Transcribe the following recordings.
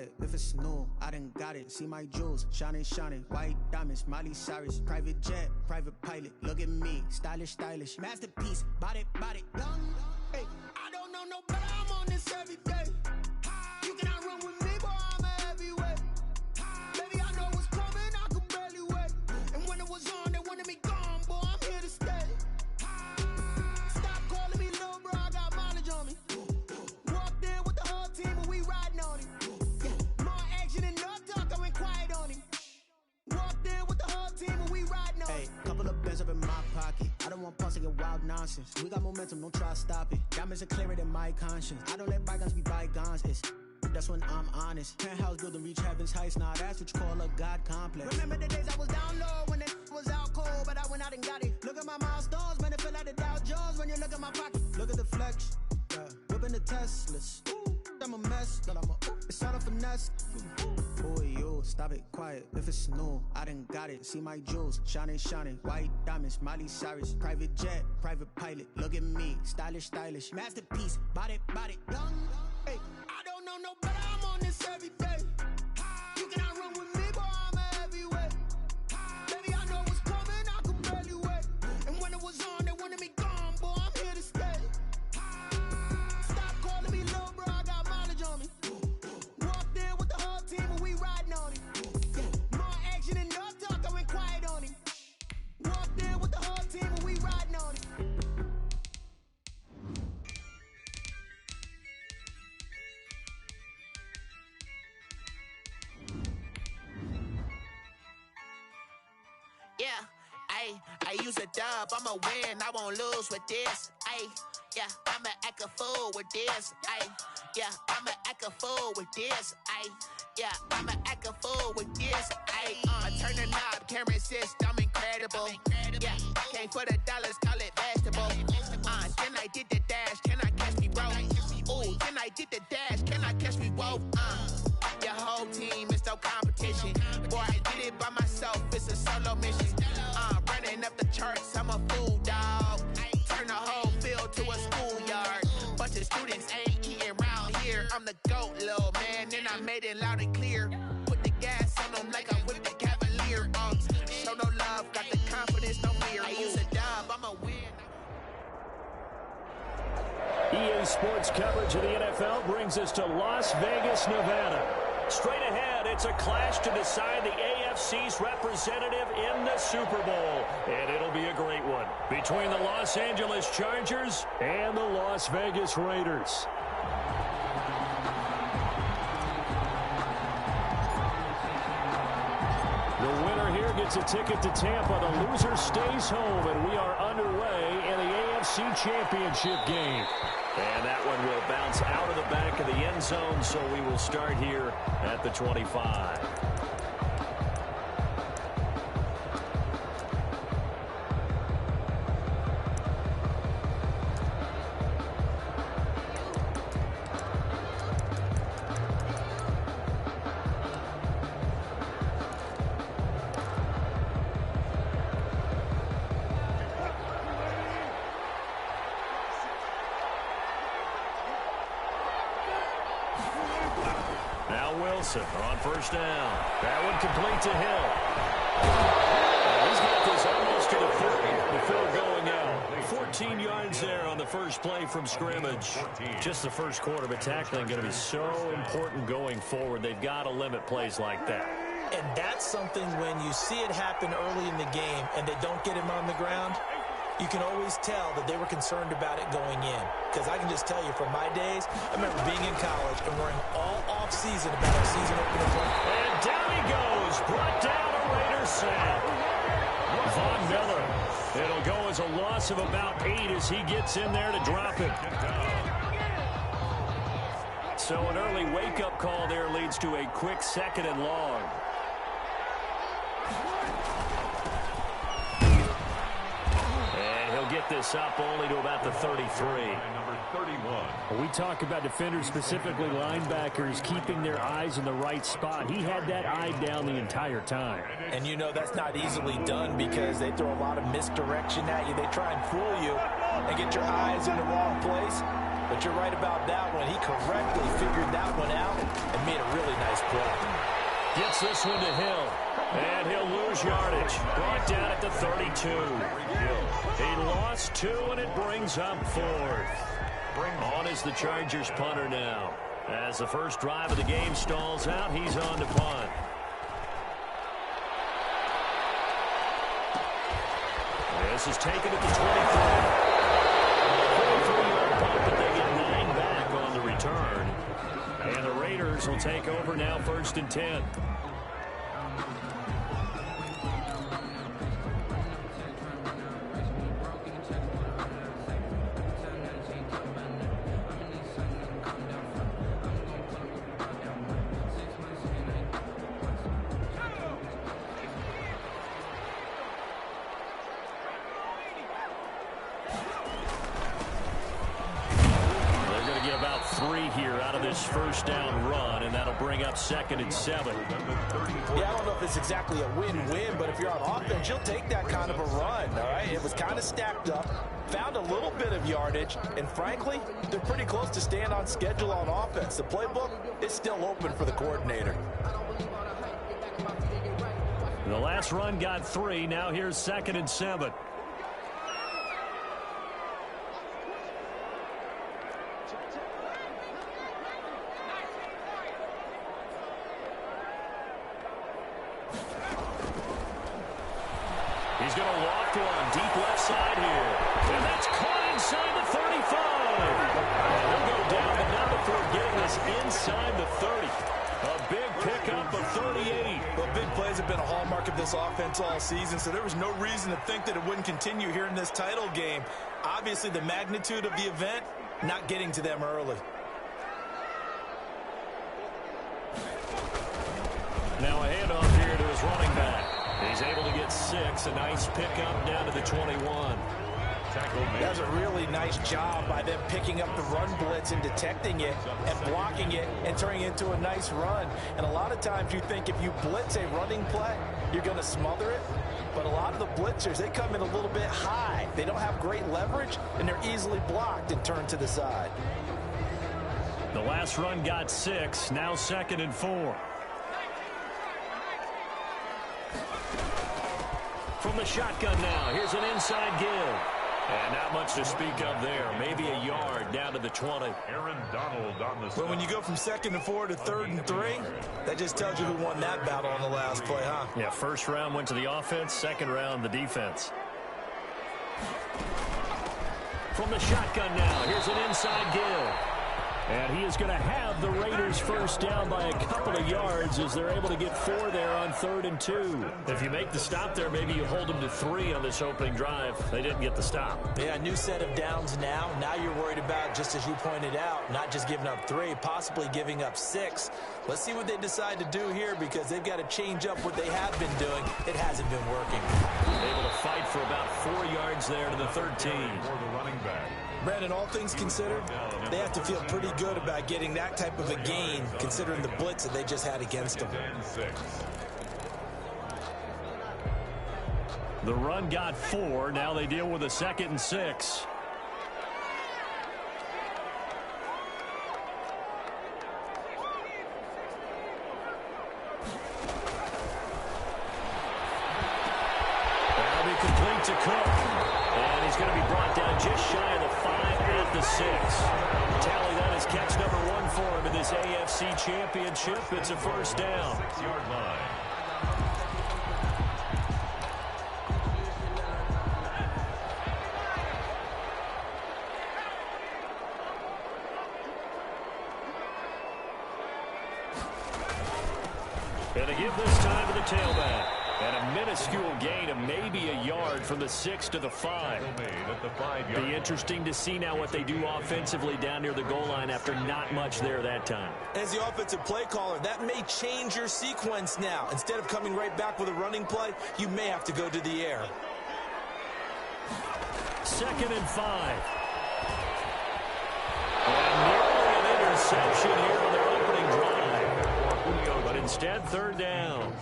quiet if it's new. I done got it. See my jewels, shining, shining. White diamonds, Miley Cyrus. Private jet, private pilot. Look at me, stylish, stylish. Masterpiece, body, young. Hey, I don't know no better. I'm on this every day. You cannot run with me, boy. I'm a heavyweight. Baby, I know what's coming. I could barely wait. And when it was on, they wanted me gone, boy. I'm here to stay. Stop calling me little bro. I got mileage on me. Walked in with the whole team, and we riding on him. More action and no talk. I went quiet on him. Walked in with the whole team, and we riding on him. Hey, couple of bands up in my pocket. I don't want pulse to get wild nonsense. We got momentum, don't try to stop it. Diamonds are clearer than my conscience. I don't let bygones be bygones. That's when I'm honest. Penthouse building, reach heaven's heights. Now that's what you call a God complex. Remember the days I was down low when it was out cold, but I went out and got it. Look at my milestones, man, it feel like the Dow Jones when you look at my pocket. Look at the flex, whipping the Teslas. I'm a mess, but it's all a finesse. Boy, yo, stop it, quiet if it's new. I done got it. See my jewels, shining, shining. White diamonds, Miley Cyrus. Private jet, private pilot. Look at me, stylish, stylish. Masterpiece, body, young. Hey, I don't know no better. I'm on this every day. You cannot run with me, boy. I'm a heavyweight. Baby, I know what's coming. I could barely wait. And when it was on, they wanted me gone, boy. I'm here to stay. Stop calling me little bro. I got mileage on me. Walked in with the whole team, and we riding on him. More action and no talk. I went quiet on him. Walked in with the whole team, and we riding on him. Yeah, I use a dub, I'ma win, I won't lose with this. Yeah, I'ma act a fool with this. Yeah, I'ma act a fool with this. Yeah, I'ma act a fool with this. I turn the knob, camera assist, I'm incredible. Yeah, came for the dollars, call it vegetable. Then I did the dash, can I catch me, bro? Ooh, then I did the dash, can I catch me, whoa? Your whole team is no competition. Boy, I did it by myself, it's a solo mission. Running up the charts, I'm a fool, dog. Turn the whole field to a schoolyard. Bunch of students ain't eating round here. I'm the GOAT, little man, and I made it loud and clear. Put the gas on them like I'm with the Cavalier. Show no love, got the confidence, no fear. I use a dub, I'ma win. EA Sports coverage of the NFL brings us to Las Vegas, Nevada. Straight ahead, it's a clash to decide the AFC's representative in the Super Bowl. And it'll be a great one between the Los Angeles Chargers and the Las Vegas Raiders. The winner here gets a ticket to Tampa. The loser stays home, and we are underway in the AFC Championship game. And that one will bounce out of the back of the end zone, so we will start here at the 25. On first down. That one complete to Hill. He's got this almost to the 30 before going out. 14 yards there on the first play from scrimmage. Just the first quarter, but tackling going to be so important going forward. They've got to limit plays like that. And that's something when you see it happen early in the game and they don't get him on the ground, you can always tell that they were concerned about it going in. Because I can just tell you from my days, I remember being in college and worrying all off-season about our season opener play. And down he goes, brought down a Raider sack. Von Miller. It'll go as a loss of about 8 as he gets in there to drop it. So an early wake-up call there leads to a quick 2nd and long. Get this up only to about the 33. Number 31. We talk about defenders, specifically linebackers, keeping their eyes in the right spot. He had that eye down the entire time. And you know that's not easily done because they throw a lot of misdirection at you. They try and fool you and get your eyes in the wrong place. but you're right about that one. He correctly figured that one out and made a really nice play. Gets this one to Hill, and he'll lose yardage. Brought down at the 32. He lost 2, and it brings up 4th. On is the Chargers punter now. As the first drive of the game stalls out, he's on to punt. This is taken at the 23. 43-yard punt, but they get 9 back on the return. And the Raiders will take over now, 1st and 10. First down run, and that'll bring up 2nd and 7. Yeah, I don't know if it's exactly a win-win, but if you're on offense, you'll take that kind of a run, all right? It was kind of stacked up, found a little bit of yardage, and frankly, they're pretty close to staying on schedule on offense. The playbook is still open for the coordinator. The last run got 3. Now here's 2nd and 7. He's going to loft one deep left side here. And that's caught inside the 35. And he'll go down, but not before getting this inside the 30. A big pickup of 38. Well, big plays have been a hallmark of this offense all season, so there was no reason to think that it wouldn't continue here in this title game. Obviously, the magnitude of the event, not getting to them early. Now a handoff here to his running back. He's able to get 6. A nice pickup down to the 21. That's a really nice job by them picking up the run blitz and detecting it and blocking it and turning it into a nice run. And a lot of times you think if you blitz a running play, you're going to smother it. But a lot of the blitzers, they come in a little bit high. They don't have great leverage, and they're easily blocked and turned to the side. The last run got 6. Now 2nd and 4. From the shotgun now, here's an inside give. And not much to speak of there. Maybe a yard down to the 20. Aaron Donald on the But when you go from 2nd and 4 to 3rd and 3, that just tells you who won that battle on the last play, huh? Yeah, first round went to the offense, second round the defense. From the shotgun now, here's an inside give. And he is going to have the Raiders first down by a couple of yards as they're able to get 4 there on 3rd and 2. If you make the stop there, maybe you hold them to 3 on this opening drive. They didn't get the stop. Yeah, new set of downs now. Now you're worried about, just as you pointed out, not just giving up 3, possibly giving up 6. Let's see what they decide to do here because they've got to change up what they have been doing. It hasn't been working. Able to fight for about 4 yards there to the 13. For the running back. Brandon, all things considered, they have to feel pretty good about getting that type of a gain, considering the blitz that they just had against them. The run got 4. Now they deal with a 2nd and 6. That'll be complete to Cook. And he's going to be brought down just shy of the 5 at the 6. Tally, that is catch number 1 for him in this AFC Championship. It's a first down. 6-yard line. And they give this time to the tailback. And a minuscule gain of maybe a yard from the 6 to the 5. Be interesting to see now what they do offensively down near the goal line after not much there that time. As the offensive play caller, that may change your sequence now. Instead of coming right back with a running play, you may have to go to the air. 2nd and 5. And nearly an interception here on their opening drive. But instead, 3rd down.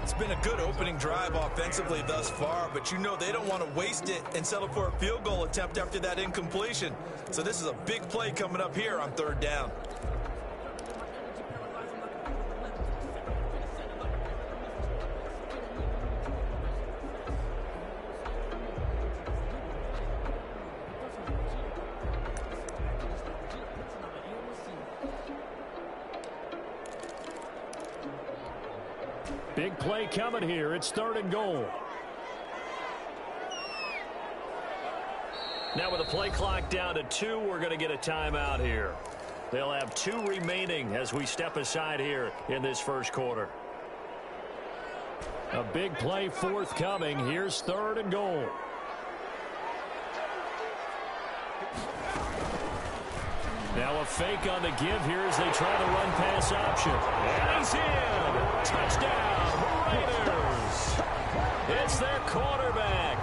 It's been a good opening drive offensively thus far, but you know they don't want to waste it and settle for a field goal attempt after that incompletion. So this is a big play coming up here on 3rd down. Big play coming here. It's 3rd and goal. Now with the play clock down to 2, we're going to get a timeout here. They'll have 2 remaining as we step aside here in this first quarter. A big play forthcoming. Here's 3rd and goal. Now a fake on the give here as they try the run pass option. And he's in. Touchdown, Raiders. It's their quarterback,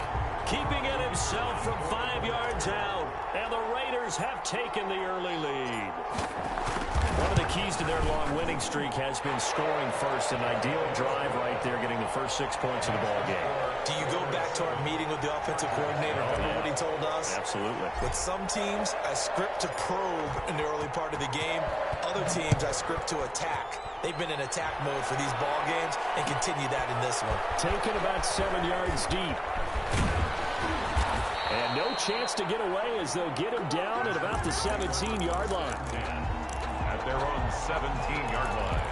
keeping it himself from 5 yards out. And the Raiders have taken the early lead. One of the keys to their long winning streak has been scoring first. An ideal drive right there, getting the first 6 points of the ball game. Do you go back to our meeting with the offensive coordinator? Remember what he told us? Absolutely. With some teams, I script to probe in the early part of the game. Other teams, I script to attack. They've been in attack mode for these ball games and continue that in this one. Taken about 7 yards deep. And no chance to get away as they'll get him down at about the 17-yard line. At their own 17-yard line.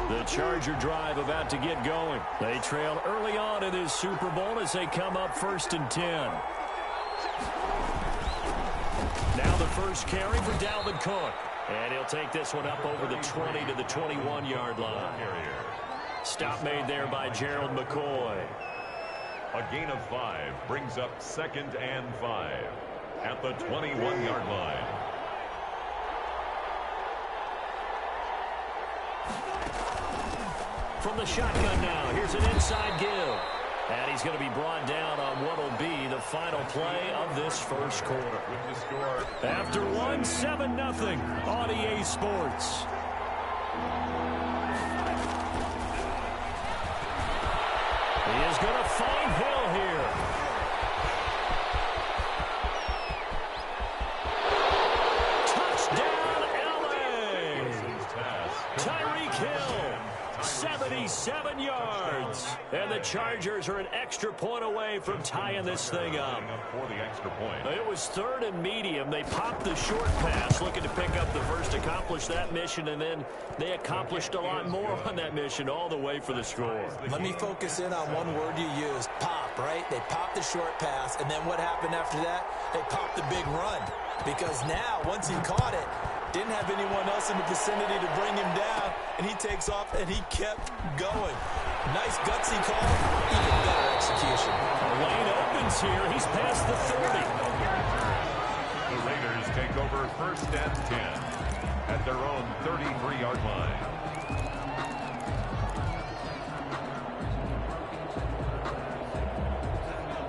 The Charger drive about to get going. They trail early on in this Super Bowl as they come up 1st and 10. Now the first carry for Dalvin Cook. And he'll take this one up over the 20 to the 21-yard line. Stop made there by Gerald McCoy. A gain of 5 brings up 2nd and 5 at the 21-yard line. From the shotgun now, here's an inside give. And he's going to be brought down on what will be the final play of this first quarter. After one, 7-0 on EA Sports. He is going to find Hill here. Touchdown, LA! Tyreek Hill, 77 yards. And the Chargers are an extra point away from tying this thing up. For the extra point. It was 3rd and medium. They popped the short pass, looking to pick up the first, accomplish that mission, and then they accomplished a lot more on that mission all the way for the score. Let me focus in on one word you used, pop, right? They popped the short pass, and then what happened after that? They popped the big run. Because now, once he caught it, didn't have anyone else in the vicinity to bring him down, and he takes off, and he kept going. Nice gutsy call, even better execution. Lane opens here. He's past the 30. The Raiders take over 1st and 10 at their own 33-yard line.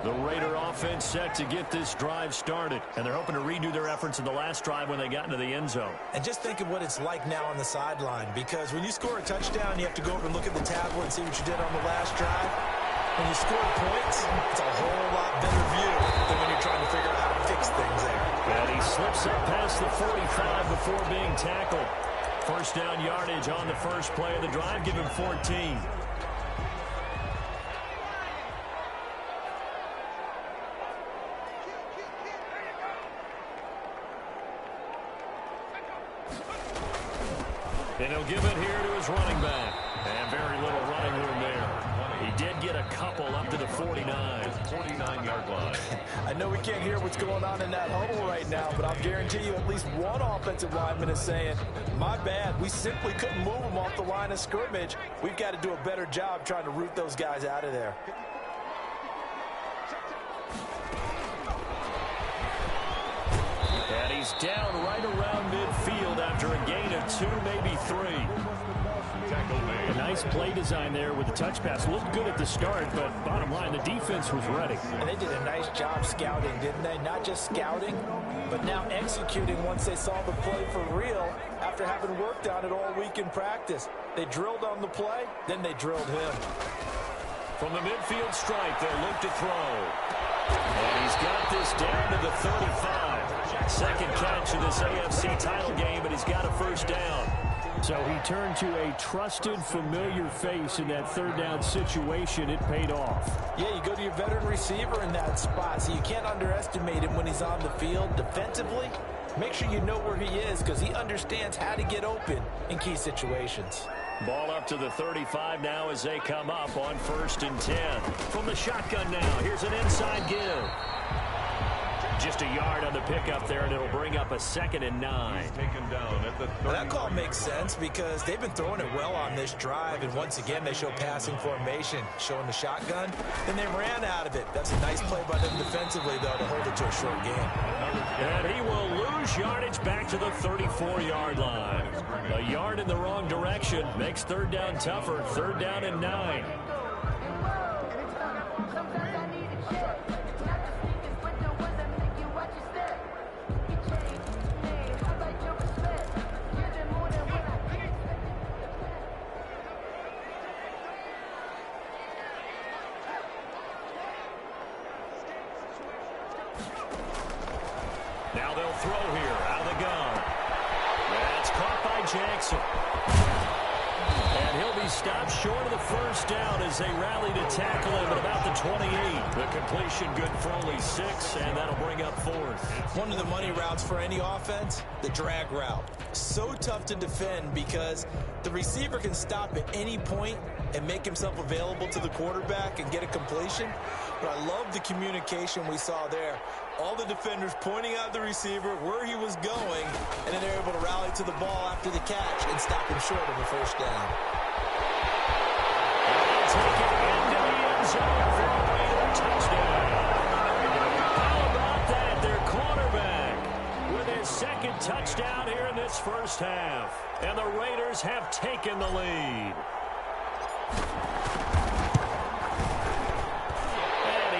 The Raider offense set to get this drive started, and they're hoping to redo their efforts in the last drive when they got into the end zone. And just think of what it's like now on the sideline, because when you score a touchdown, you have to go over and look at the tablet and see what you did on the last drive. When you score points, it's a whole lot better view than when you're trying to figure out how to fix things there. And he slips up past the 45 before being tackled. First down yardage on the first play of the drive, give him 14. And he'll give it here to his running back. And very little running room there. He did get a couple up to the 49. 49-yard line. I know we can't hear what's going on in that huddle right now, but I'll guarantee you at least one offensive lineman is saying, my bad, we simply couldn't move them off the line of scrimmage. We've got to do a better job trying to root those guys out of there. And he's down right around midfield after a gain of 2, maybe 3. tackle made. A nice play design there with the touch pass. Looked good at the start, but bottom line, the defense was ready. And they did a nice job scouting, didn't they? Not just scouting, but now executing once they saw the play for real after having worked on it all week in practice. They drilled on the play, then they drilled him. From the midfield strike, they'll look to throw. And he's got this down to the 35. Second catch of this AFC title game, and he's got a first down. So he turned to a trusted, familiar face in that third down situation. It paid off. Yeah, you go to your veteran receiver in that spot, so you can't underestimate him when he's on the field. Defensively, make sure you know where he is because he understands how to get open in key situations. Ball up to the 35 now as they come up on 1st and 10. From the shotgun now, here's an inside give. Just a yard on the pickup there, and it'll bring up a 2nd and 9. He's taken down at the 30. That call makes sense because they've been throwing it well on this drive, and once again they show passing formation, showing the shotgun. Then they ran out of it. That's a nice play by them defensively, though, to hold it to a short game. And he will lose yardage back to the 34-yard line. A yard in the wrong direction makes third down tougher. 3rd down and 9. Now they'll throw here out of the gun. That's caught by Jackson. And he'll be stopped short of the first down as they rally to tackle him at about the 28. The completion good for only 6, and that'll bring up 4th. One of the money routes for any offense, the drag route. So tough to defend because the receiver can stop at any point and make himself available to the quarterback and get a completion. But I love the communication we saw there. All the defenders pointing out the receiver where he was going, and then they're able to rally to the ball after the catch and stop him short of the first down. Take it into the end zone for a Raider touchdown. How about that? Their quarterback with his 2nd touchdown here in this first half. And the Raiders have taken the lead.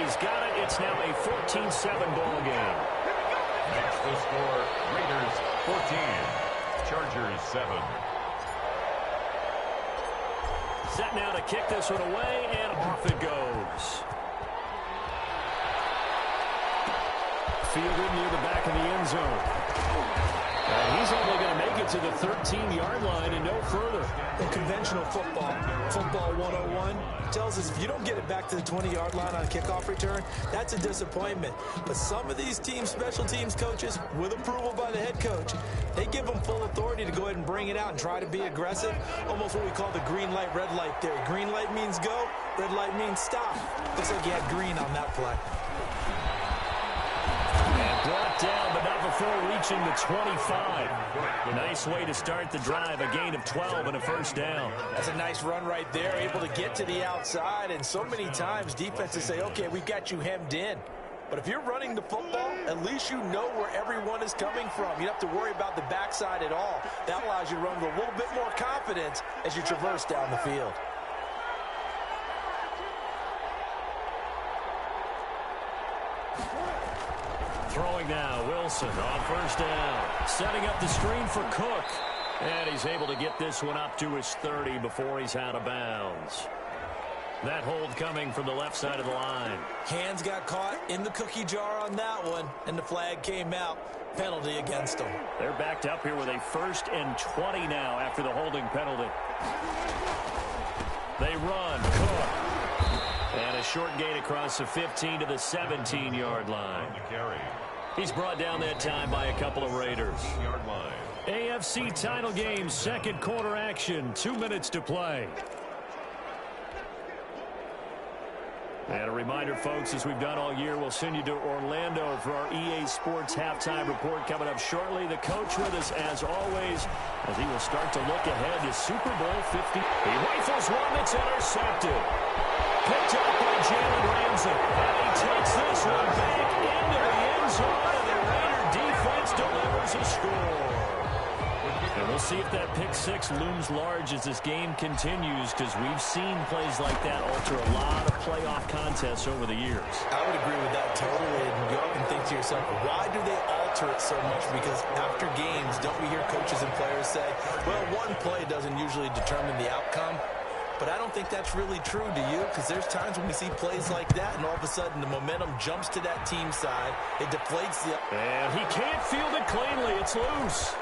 He's got it. It's now a 14-7 ball game. That's the score. Raiders 14, Chargers 7. Set now to kick this one away, and off it goes. Fielded near the back of the end zone. And he's only going to make it to the 13-yard line and no further. In conventional football 101 tells us if you don't get it back to the 20-yard line on a kickoff return, that's a disappointment. But some of these teams, special teams coaches, with approval by the head coach, they give them full authority to go ahead and bring it out and try to be aggressive. Almost what we call the green light, red light theory. Green light means go, red light means stop. Looks like you had green on that play. Brought down, but not before reaching the 25. Nice way to start the drive, a gain of 12 and a first down. That's a nice run right there, able to get to the outside, and so many times defenses say, okay, we've got you hemmed in. But if you're running the football, at least you know where everyone is coming from. You don't have to worry about the backside at all. That allows you to run with a little bit more confidence as you traverse down the field. Throwing now, Wilson on first down. Setting up the screen for Cook. And he's able to get this one up to his 30 before he's out of bounds. That hold coming from the left side of the line. Hands got caught in the cookie jar on that one, and the flag came out. Penalty against them. They're backed up here with a 1st and 20 now after the holding penalty. They run. Cook. And a short gain across the 15 to the 17-yard line. He's brought down that time by a couple of Raiders. AFC title game, 2nd quarter action. 2 minutes to play. And a reminder, folks, as we've done all year, we'll send you to Orlando for our EA Sports halftime report coming up shortly. The coach with us, as always, as he will start to look ahead to Super Bowl 50. He rifles one that's intercepted. Picked up by Jalen Ramsey. And he takes this one back into the end zone, and the Raider defense delivers a score. And we'll see if that pick six looms large as this game continues, because we've seen plays like that alter a lot of playoff contests over the years. I would agree with that totally. And you often think to yourself, why do they alter it so much? Because after games, don't we hear coaches and players say, well, one play doesn't usually determine the outcome? But I don't think that's really true, do you? Because there's times when we see plays like that, and all of a sudden the momentum jumps to that team side. It deflates the... And he can't field it cleanly. It's loose.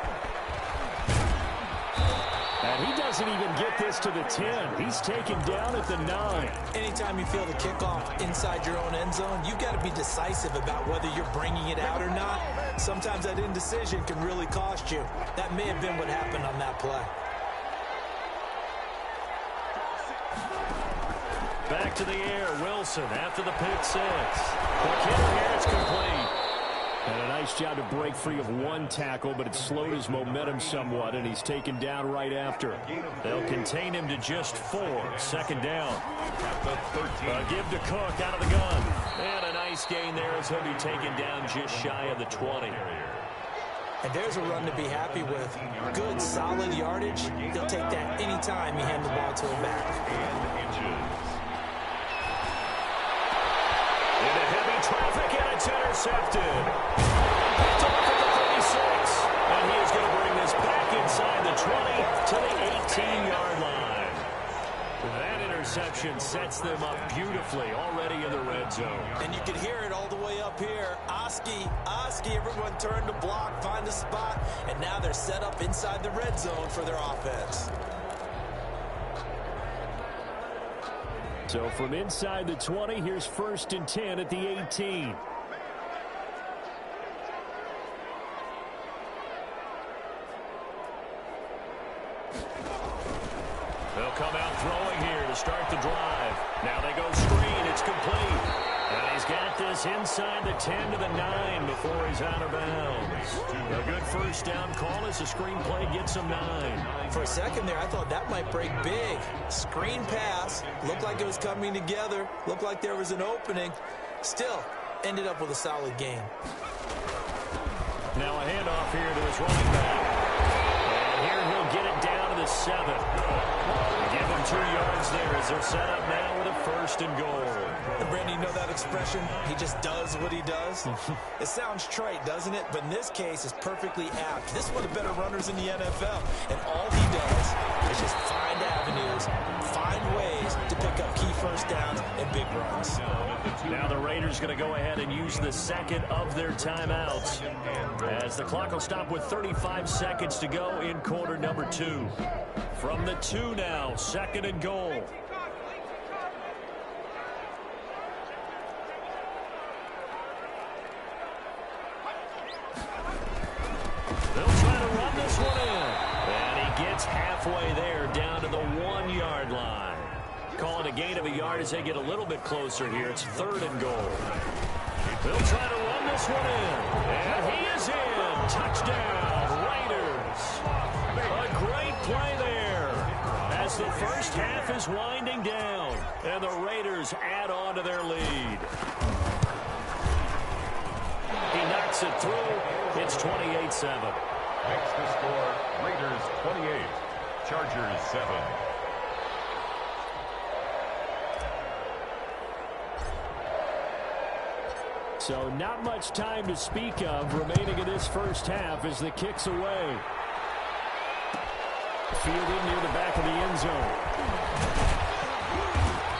And he doesn't even get this to the 10. He's taken down at the 9. Anytime you feel the kickoff inside your own end zone, you've got to be decisive about whether you're bringing it out or not. Sometimes that indecision can really cost you. That may have been what happened on that play. Back to the air, Wilson after the pick six. The kick here, it's complete. And a nice job to break free of one tackle, but it slowed his momentum somewhat, and he's taken down right after. They'll contain him to just 4. Second down. Give to Cook out of the gun. And a nice gain there as he'll be taken down just shy of the 20. And there's a run to be happy with. Good, solid yardage. He'll take that anytime you hand the ball to him back. Into heavy traffic, and it's intercepted. Picked off at the 36. And he is going to bring this back inside the 20 to the 18-yard line. That interception sets them up beautifully already in the red zone. And you can hear it all the way up here. Oski, everyone turned to block, find a spot, and now they're set up inside the red zone for their offense. So from inside the 20, here's 1st and 10 at the 18. They'll come out throwing here to start the drive. Now they go screen. It's complete. And he's got this inside the 10 to the 9 before he's out of bounds. A good first down call as the screen play gets him 9. For a second there, I thought that might break big. Screen pass. Looked like it was coming together. Looked like there was an opening. Still, ended up with a solid game. Now a handoff here to his running back. And here he'll get it down to the 7. Give him 2 yards there as they're set up now with a 1st and goal. And Brandon, you know that expression? He just does what he does? It sounds trite, doesn't it? But in this case, it's perfectly apt. This is one of the better runners in the NFL. And all he does is just find avenues, find ways to pick up key first downs and big runs. Now the Raiders going to go ahead and use the second of their timeouts, as the clock will stop with 35 seconds to go in quarter number 2. From the 2 now, 2nd and goal. They'll try to run this one in. And he gets halfway there, down to the 1-yard line. Call it a gain of a yard as they get a little bit closer here. It's 3rd and goal. They'll try to run this one in. And he is in. Touchdown, Raiders. A great play there as the first half is winding down. And the Raiders add on to their lead. He knocks it through. It's 28-7. Makes the score Raiders 28, Chargers 7. So not much time to speak of remaining in this first half as the kick's away. Fielded near the back of the end zone.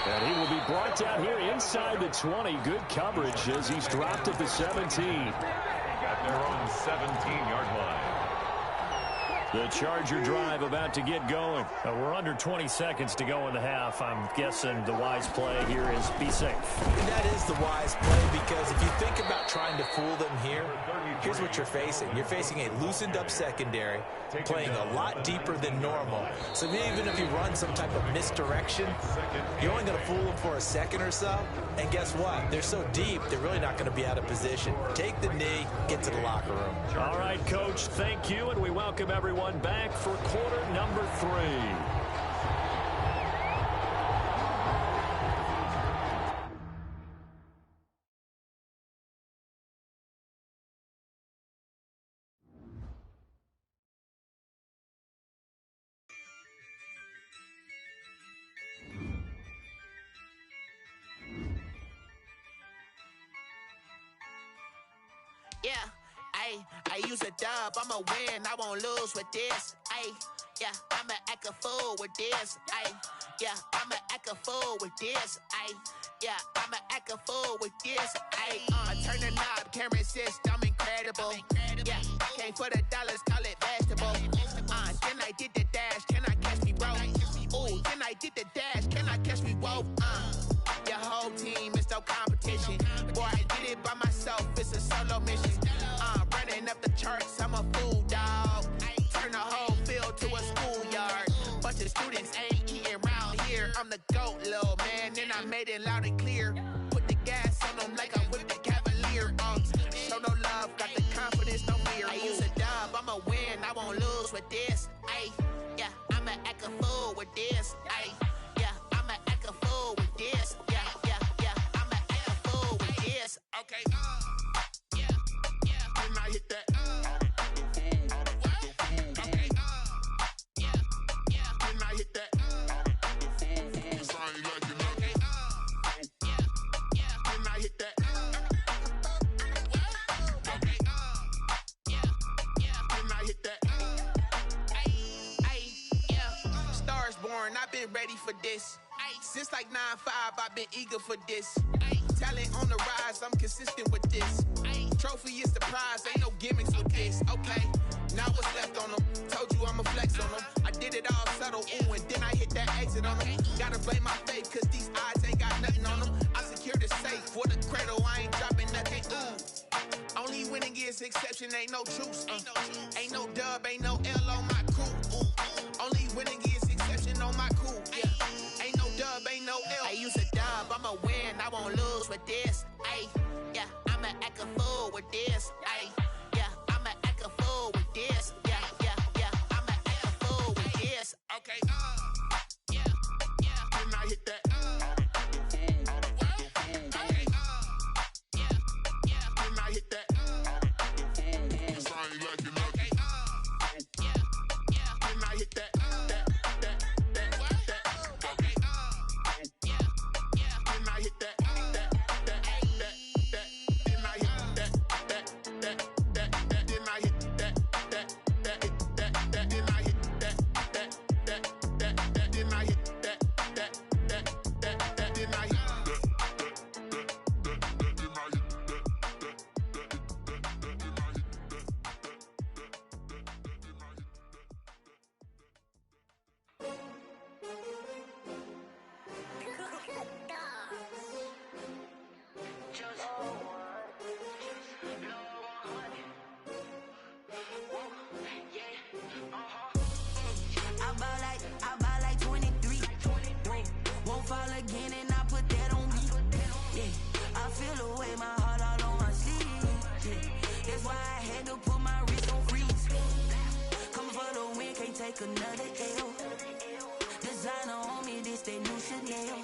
And he will be brought down here inside the 20. Good coverage as he's dropped at the 17. At their own 17-yard line. The Charger drive about to get going. We're under 20 seconds to go in the half. I'm guessing the wise play here is be safe. And that is the wise play, because if you think about trying to fool them here, here's what you're facing. You're facing a loosened up secondary, playing a lot deeper than normal. So even if you run some type of misdirection, you're only going to fool them for a second or so. And guess what? They're so deep, they're really not going to be out of position. Take the knee, get to the locker room. All right, Coach, thank you, and we welcome everyone back for quarter number 3. Yeah, I use a dub, I'ma win, I won't lose with this. Yeah, I'ma act a fool with this. Yeah, I'ma act a fool with this. Yeah, I'ma act a fool with this. Turn the knob, camera assist, I'm incredible. Yeah, came for the dollars, call it vegetable. Then I did the dash, can I catch me, bro? Ooh, then I did the dash, can I catch me, whoa? Your whole team is no competition. Boy, I did it by myself, it's a solo mission. Running up the charts, I'm a fool, dog. Turn the whole field to a schoolyard. Bunch of students ain't eating round here. I'm the GOAT, little man, and I made it loud and clear. Put the gas on them like I whipped the Cavalier. Show no love, got the confidence, no fear. I use a dub, I'ma win, I won't lose with this. Yeah, I'ma act a fool with this. Yeah, I'ma act a fool with this. Yeah, I'ma act a fool with this. Okay, yeah, then I hit that. Okay, yeah, then I hit that. Cause I ain't like it. Okay, yeah, then I hit that. Okay, yeah, then I hit that. Yeah, stars born, I've been ready for this. Since like 9-5, I've been eager for this. Talent on the rise, I'm consistent with this. Trophy is the prize, ain't no gimmicks with this. Okay, now what's left on them? Told you I'ma flex on them. I did it all subtle, ooh, and then I hit that exit on them. Gotta blame my faith, cause these odds ain't got nothing on them. I secure the safe for the cradle, I ain't dropping nothing, ooh. Only winning is exception, ain't no truce. Ain't no dub, ain't no L on my crew. Only winning is exception on my crew. Yeah, ain't no dub, ain't no L. I use a dub, I'ma win, I won't lose with this. Yeah, I'ma act a fool with this. Yeah, I'ma act a fool with this. Yeah, I'ma act a fool with this. Okay, yeah, then I hit that. Okay, yeah, then I hit that. Cause I ain't like it. Okay, yeah, then I hit that. Okay, yeah, then I hit that. I buy like 23. Won't fall again and I put that on me. Yeah, I feel the way, my heart all on my sleeve. Yeah, that's why I had to put my wrist on freeze. Coming for the win, can't take another L. Designer on me, this that new Chanel.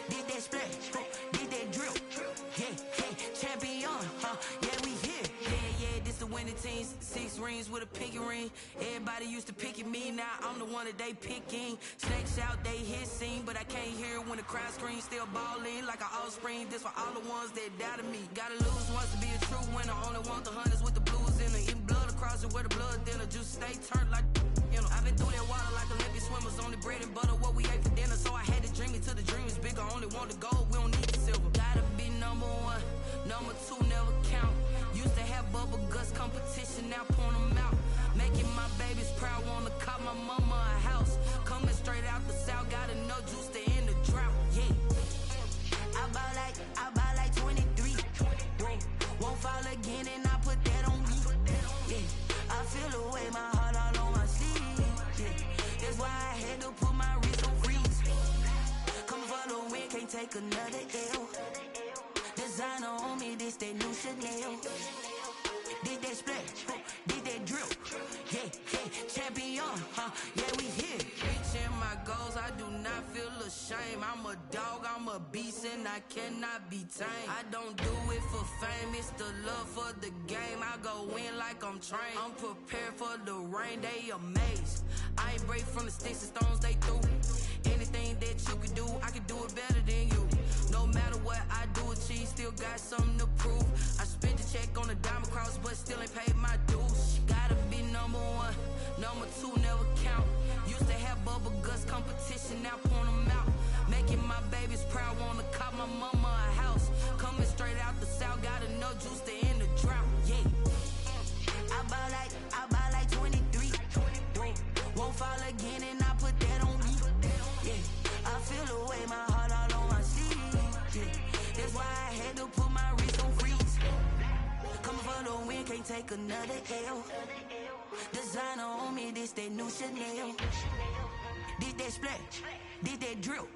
Did that splash, did that drill. Yeah, champion, yeah, we here. Yeah, this the winning team. 6 rings with a pinky ring. Everybody used to pick at me, now I'm the one that they picking. Snakes out, they hit scene, but I can't hear it when the crowd screams. Still balling like an offspring. This for all the ones that doubted me. Gotta lose once to be a true winner. Only want the hunters with the blues in it. Eating blood across it where the blood dinner. Juice stay turned like, you know. I've been through that water like Olympic swimmers. Only bread and butter, what we ate for dinner. So I had to dream it till the dream is bigger. Only want the gold, we don't need the silver. Gotta be number 1, number 2 never count. Used to have bubble guts competition, now point them out. Making my babies proud, wanna call my mama a house. Coming straight out the south, gotta know juice to end the drought. Yeah, I buy like 23. Won't fall again and I put that on me. Yeah, I feel the way, my heart all on my sleeve. Yeah, that's why I had to put my wrist on freeze. Coming for the win, can't take another L. Designer on me, this that new Chanel. Did that splash, did that drill. Yeah, champion, yeah, we here. Reaching my goals, I do not feel ashamed. I'm a dog, I'm a beast, and I cannot be tamed. I don't do it for fame, it's the love for the game. I go in like I'm trained. I'm prepared for the rain, they amazed. I ain't break from the sticks and stones they threw. Anything that you can do, I can do it better than you. No matter what I do, achieve, still got something to prove. I spent the check on the mama a house. Coming straight out the south, got enough juice to end the drought. Yeah. I buy like 23. Won't fall again and I put that on me. Yeah. I feel the way, my heart all on my sleeve. Yeah. That's why I had to put my wrist on freeze. Coming for the win, can't take another L. Designer on me, this that new Chanel. Did that splash, did that drill.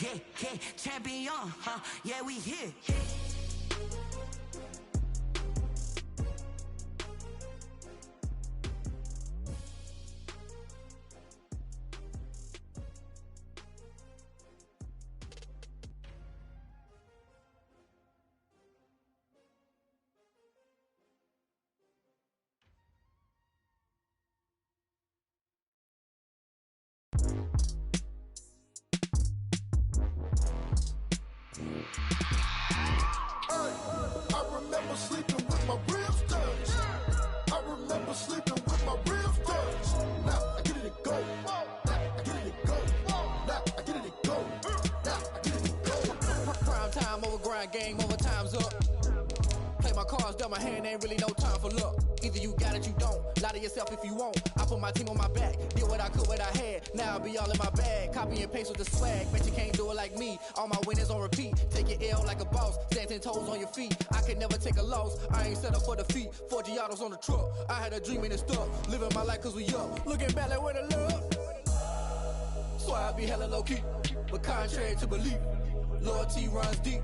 Yeah, champion, huh? Yeah, we here. Game over, time's up. Play my cards, dealt my hand, ain't really no time for luck. Either you got it, you don't. Lie to yourself if you won't. I put my team on my back, did what I could, what I had. Now I'll be all in my bag. Copy and paste with the swag. Bet you can't do it like me. All my winners on repeat. Take your L like a boss. Stand 10 toes on your feet. I can never take a loss. I ain't set up for defeat. 4 Giottos on the truck. I had a dream and it's stuck. Living my life cause we up. Looking back like where the love. So I be hella low key. But contrary to belief, loyalty runs deep.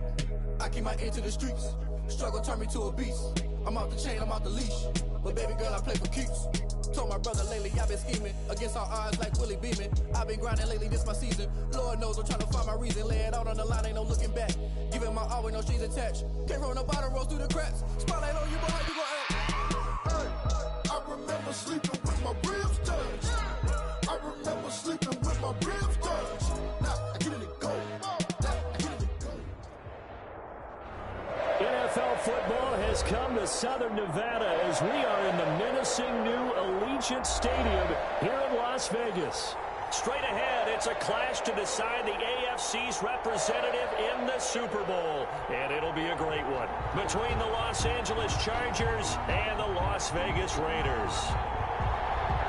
I keep my ear to the streets. Struggle turned me to a beast. I'm off the chain, I'm off the leash. But baby girl, I play for keeps. Told my brother lately, I've been scheming. Against all odds like Willie Beeman. I've been grinding lately, this my season. Lord knows I'm trying to find my reason. Lay it out on the line, ain't no looking back. Giving my all with no strings attached. Can't roll no bottom, roll through the cracks. Spotlight on you, but how you gon' act? Hey, I remember sleeping with my ribs touched. I remember sleeping with my ribs touched. Now I get it to go. NFL football has come to Southern Nevada as we are in the menacing new Allegiant Stadium here in Las Vegas. Straight ahead, it's a clash to decide the AFC's representative in the Super Bowl. And it'll be a great one between the Los Angeles Chargers and the Las Vegas Raiders.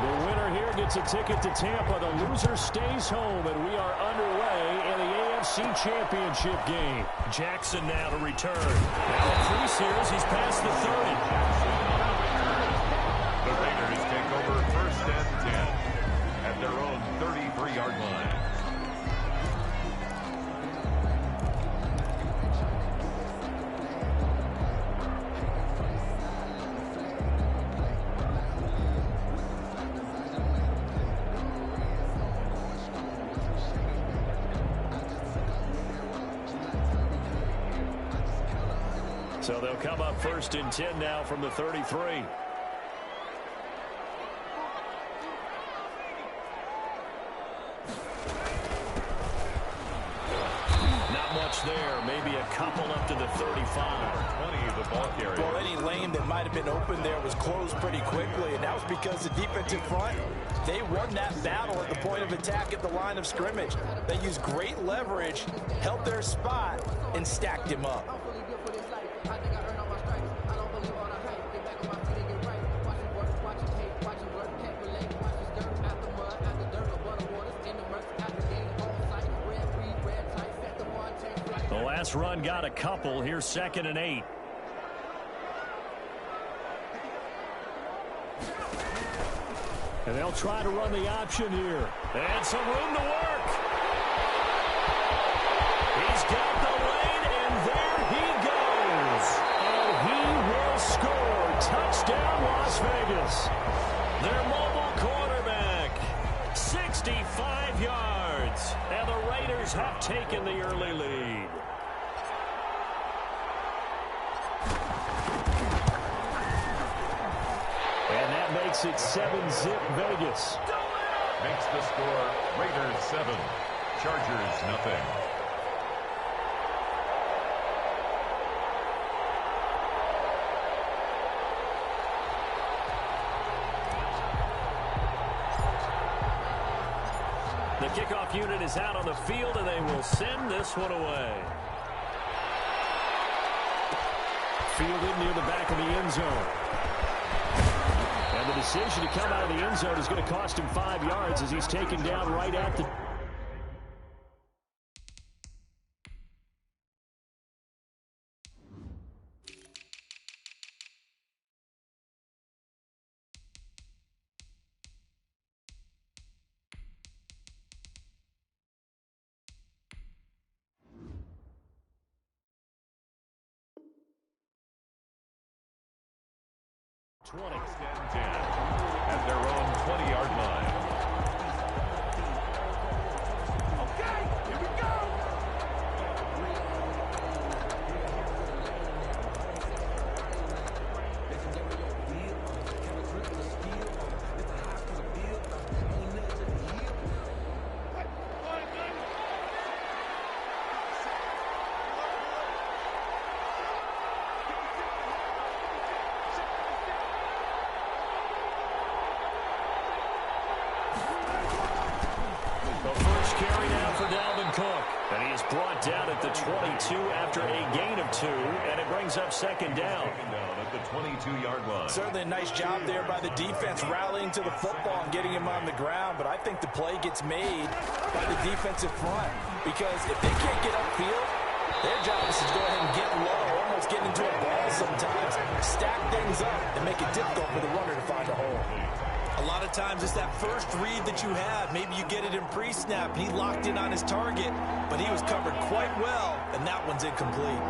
The winner here gets a ticket to Tampa. The loser stays home, and we are underway in the AFC Championship game. Jackson now to return. Now increase here as he's past the 30. The Raiders take over 1st and 10 at their own 33-yard line. So they'll come up 1st and 10 now from the 33. Not much there. Maybe a couple up to the 35. 20 of the ball carrier. Well, any lane that might have been open there was closed pretty quickly, and that was because the defensive front, they won that battle at the point of attack at the line of scrimmage. They used great leverage, held their spot, and stacked him up. The last run got a couple. Here's 2nd and 8. And they'll try to run the option here. And some room to work. He's got the lane, and there he goes. And he will score. Touchdown, Las Vegas. Their mobile quarterback, 65 yards. And the Raiders have taken the early lead. And that makes it 7-zip Vegas. Makes the score Raiders 7, Chargers nothing. The kickoff unit is out on the field, and they will send this one away. fielded near the back of the end zone. And the decision to come out of the end zone is going to cost him 5 yards as he's taken down right at the... At their own 20-yard line. Okay, here we go. And he is brought down at the 22 after a gain of 2, and it brings up second down. At the 22-yard line. Certainly a nice job there by the defense rallying to the football and getting him on the ground, but I think the play gets made by the defensive front because if they can't get upfield, their job is to go ahead and get low, almost get into a ball sometimes, stack things up, and make it difficult for the runner to find a hole. A lot of times it's that first read that you have. Maybe you get it in pre-snap. He locked in on his target, but he was covered quite well, and that one's incomplete.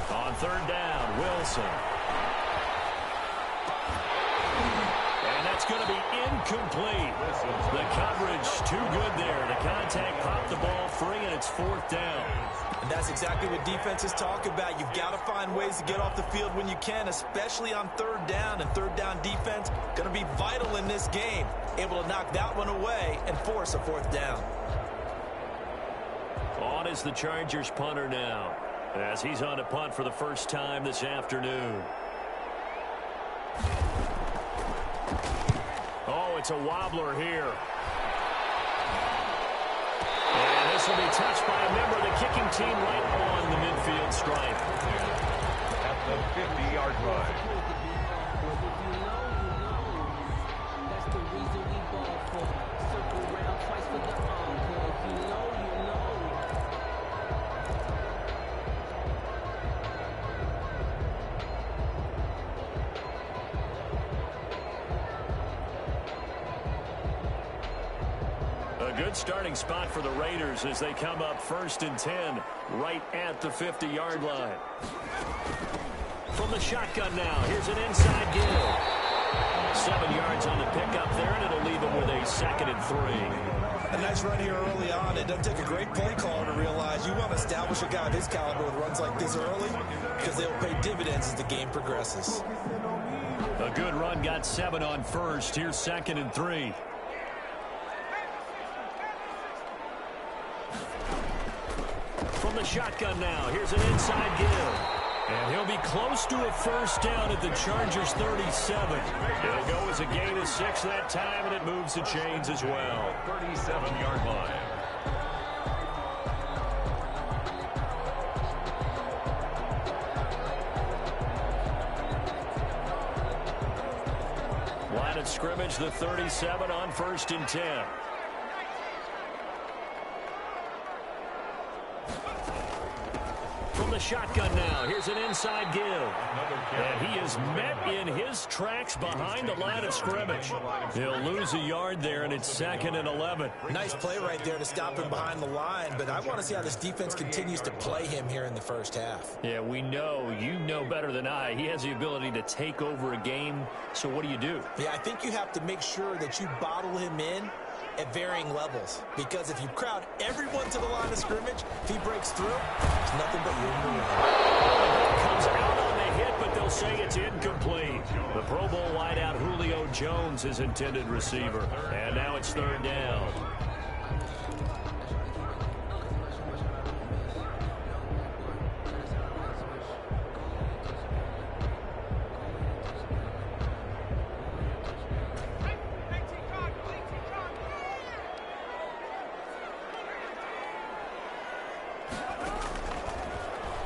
On third down, Wilson. And that's going to be incomplete. The coverage too good there. The contact popped the ball free, and it's fourth down. And that's exactly what defenses talk about. You've got to find ways to get off the field when you can, especially on third down. And third down defense going to be vital in this game. Able to knock that one away and force a fourth down. On is the Chargers punter now, as he's on to punt for the first time this afternoon. Oh, it's a wobbler here. And this will be touched by a member of the kicking team right on the midfield stripe. At the 50-yard line. That's the reason we ball for. Circle round twice for the encore. If you know, you know. A good starting spot for the Raiders as they come up 1st and 10 right at the 50-yard line. From the shotgun now, here's an inside give. 7 yards on the pickup there, and it'll leave him with a 2nd and 3. A nice run here early on. It doesn't take a great play caller to realize you want to establish a guy of his caliber with runs like this early because they'll pay dividends as the game progresses. A good run got 7 on first. Here's 2nd and 3. From the shotgun now, here's an inside give. And he'll be close to a first down at the Chargers' 37. It'll go as a gain of 6 that time, and it moves the chains as well. 37-yard line. Line of scrimmage, the 37 on 1st and 10. From the shotgun now, here's an inside give. And he is met in his tracks behind the line of scrimmage. He'll lose a yard there, and it's 2nd and 11. Nice play right there to stop him behind the line, but I want to see how this defense continues to play him here in the first half. Yeah, we know, you know better than I, he has the ability to take over a game, so what do? Yeah, I think you have to make sure that you bottle him in at varying levels, because if you crowd everyone to the line of scrimmage, if he breaks through, there's nothing but room to run. Comes out on the hit, but they'll say it's incomplete. The Pro Bowl wideout Julio Jones, his intended receiver. And now it's 3rd down.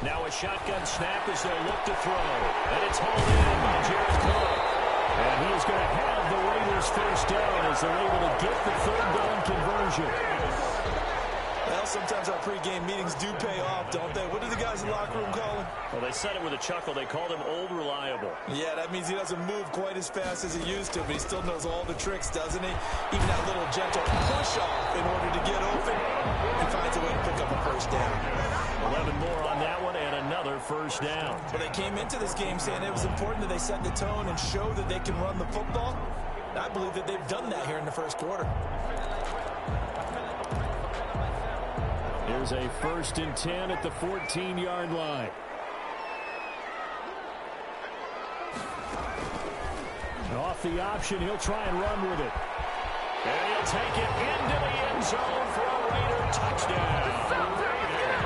Now a shotgun snap as they'll look to throw. And it's hauled in by Jared Cook. And he is going to have the Raiders first down as they're able to get the third down conversion. Well, sometimes our pregame meetings do pay off, don't they? What do the guys in the locker room call him? Well, they said it with a chuckle. They called him Old Reliable. Yeah, that means he doesn't move quite as fast as he used to, but he still knows all the tricks, doesn't he? Even that little gentle push-off in order to get open. He finds a way to pick up a first down. 11 more on that one and another first down. Well, they came into this game saying it was important that they set the tone and show that they can run the football. And I believe that they've done that here in the first quarter. Here's a 1st and 10 at the 14-yard line. And off the option, he'll try and run with it. And he'll take it into the end zone for a Raider touchdown.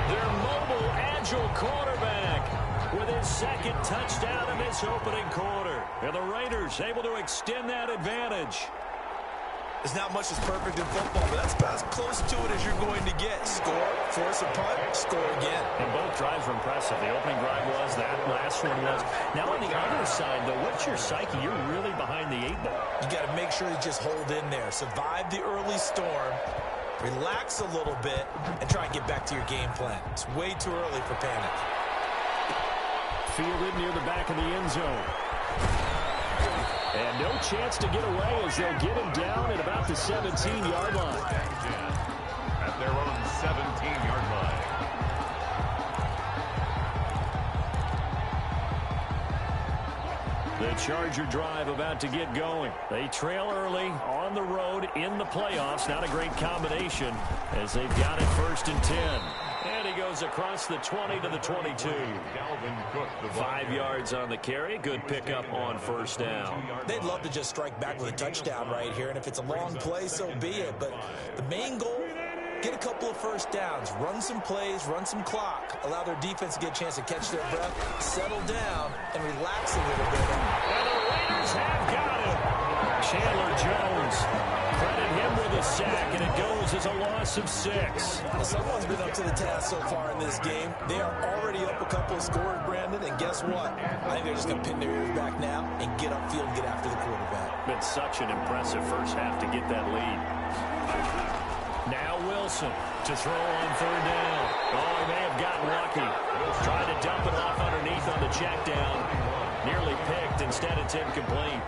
Their mobile, agile quarterback with his 2nd touchdown in this opening quarter. And the Raiders able to extend that advantage. There's not much that's perfect in football, but that's about as close to it as you're going to get. Score, force a punt, score again. And both drives were impressive. The opening drive was, that last one was. Now on the other side, though, what's your psyche? You're really behind the 8 ball. You got to make sure you just hold in there. Survive the early storm, relax a little bit, and try and get back to your game plan. It's way too early for panic. Fielded near the back of the end zone. And no chance to get away as they'll get him down at about the 17-yard line. At their own 17-yard line. The Charger drive about to get going. They trail early on the road in the playoffs. Not a great combination as they've got it 1st and 10. And he goes across the 20 to the 22. 5 yards on the carry. Good pickup on 1st down. They'd love to just strike back with a touchdown right here, and if it's a long play, so be it. But the main goal, get a couple of first downs, run some plays, run some clock, allow their defense to get a chance to catch their breath, settle down, and relax a little bit. And the Raiders have got him. Chandler Jones. Credit him with a sack, and it goes as a loss of 6. Well, someone's been up to the task so far in this game. They are already up a couple of scores, Brandon, and guess what? I think they're just going to pin their ears back now and get upfield and get after the quarterback. Been such an impressive first half to get that lead. Now Wilson to throw on 3rd down. Oh, he may have gotten lucky. Tried to dump it off underneath on the check down. Nearly picked. Instead, it's incomplete.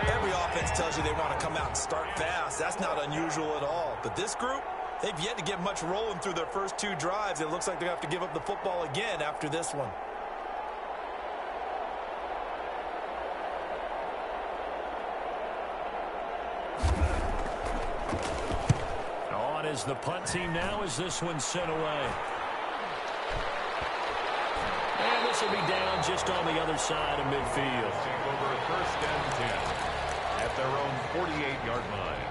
Every offense tells you they want to come out and start fast. That's not unusual at all. But this group, they've yet to get much rolling through their first 2 drives. It looks like they have to give up the football again after this one. On is the punt team now as this one's sent away. And this will be down just on the other side of midfield. Take over 1st and 10 at their own 48-yard line.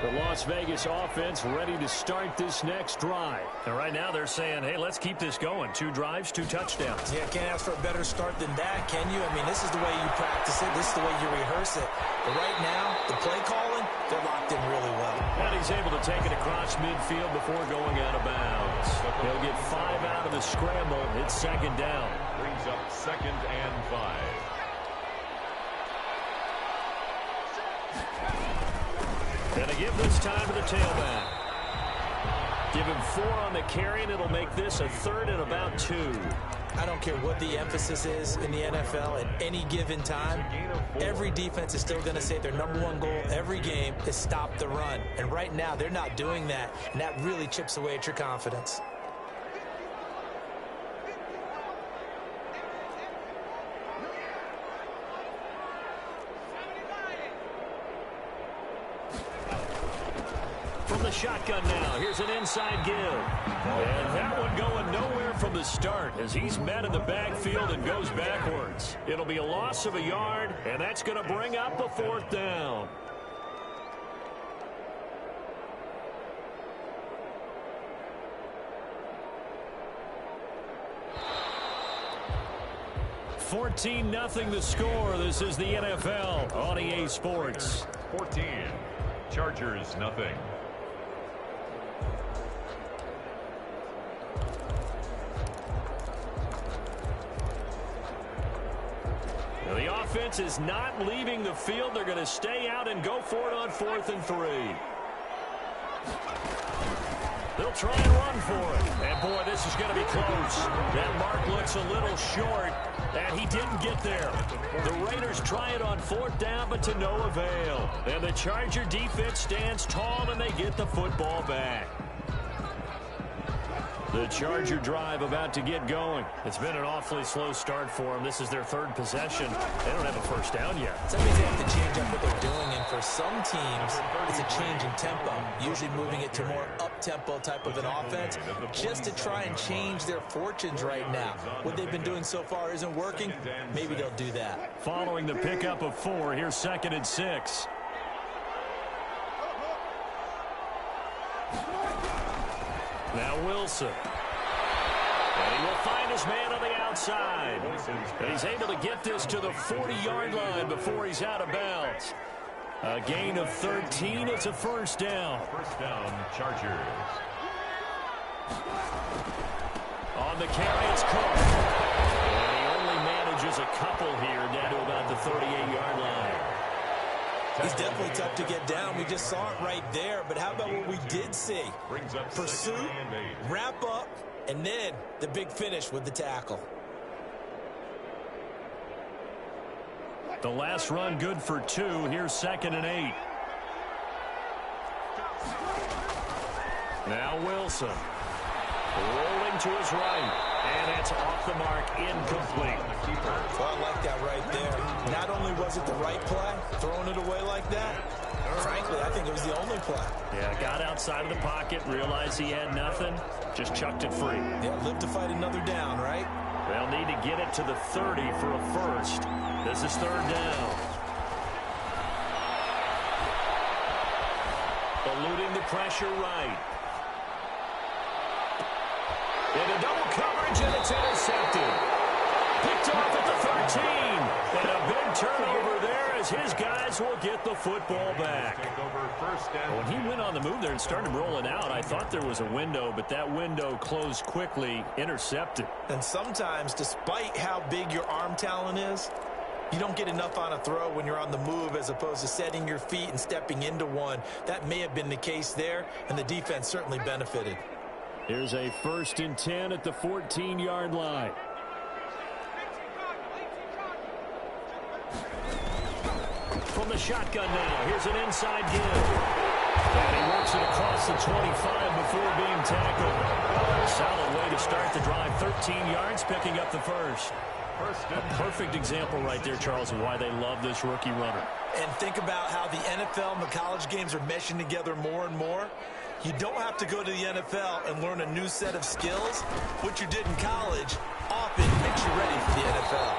The Las Vegas offense ready to start this next drive. And right now they're saying, hey, let's keep this going. 2 drives, 2 touchdowns. Yeah, can't ask for a better start than that, can you? I mean, this is the way you practice it. This is the way you rehearse it. But right now, the play calling, they're locked in really well. And he's able to take it across midfield before going out of bounds. He'll get 5 out of the scramble. It's 2nd down. Brings up 2nd and 5. And they give this time to the tailback. Give him 4 on the carry, and it'll make this a 3rd and about 2. I don't care what the emphasis is in the NFL at any given time. Every defense is still going to say their #1 goal every game is stop the run. And right now, they're not doing that, and that really chips away at your confidence. From the shotgun now, here's an inside give. And that one going nowhere from the start as he's met in the backfield and goes backwards. It'll be a loss of a yard, and that's going to bring up a 4th down. 14-0 the score. This is the NFL on EA Sports. 14. Chargers, nothing. Now, the offense is not leaving the field. They're going to stay out and go for it on 4th and 3. They'll try and run for it. And, boy, this is going to be close. That mark looks a little short, and he didn't get there. The Raiders try it on 4th down, but to no avail. And the Charger defense stands tall, and they get the football back. The Charger drive about to get going. It's been an awfully slow start for them. This is their 3rd possession. They don't have a first down yet. That means they have to change up what they're doing, and for some teams, it's a change in tempo, usually moving it to more up-tempo type of an offense, just to try and change their fortunes right now. What they've been doing so far isn't working. Maybe they'll do that. Following the pickup of 4, here's 2nd and 6. Now Wilson. And he will find his man on the outside. And he's able to get this to the 40-yard line before he's out of bounds. A gain of 13. It's a 1st down. 1st down, Chargers. On the carry, it's Cook. And he only manages a couple here down to about the 38-yard line. He's definitely tough to get down. We just saw it right there. But how about what we did see? Pursuit, wrap up, and then the big finish with the tackle. The last run good for 2. Here's 2nd and 8. Now Wilson. Rolling to his right. And it's off the mark, incomplete. Well, I like that right there. Not only was it the right play, throwing it away like that, frankly, I think it was the only play. Yeah, got outside of the pocket, realized he had nothing, just chucked it free. Yeah, live to fight another down, right? They'll need to get it to the 30 for a first. This is 3rd down. Eluding the pressure right. Into double coverage, and it's intercepted. Picked off at the 13. And a big turnover there as his guys will get the football back. When he went on the move there and started rolling out, I thought there was a window, but that window closed quickly, intercepted. And sometimes, despite how big your arm talent is, you don't get enough on a throw when you're on the move as opposed to setting your feet and stepping into one. That may have been the case there, and the defense certainly benefited. Here's a 1st and 10 at the 14-yard line. From the shotgun now, here's an inside give. And he works it across the 25 before being tackled. Solid way to start the drive. 13 yards, picking up the first. A perfect example right there, Charles, of why they love this rookie runner. And think about how the NFL and the college games are meshing together more and more. You don't have to go to the NFL and learn a new set of skills. What you did in college often makes you ready for the NFL.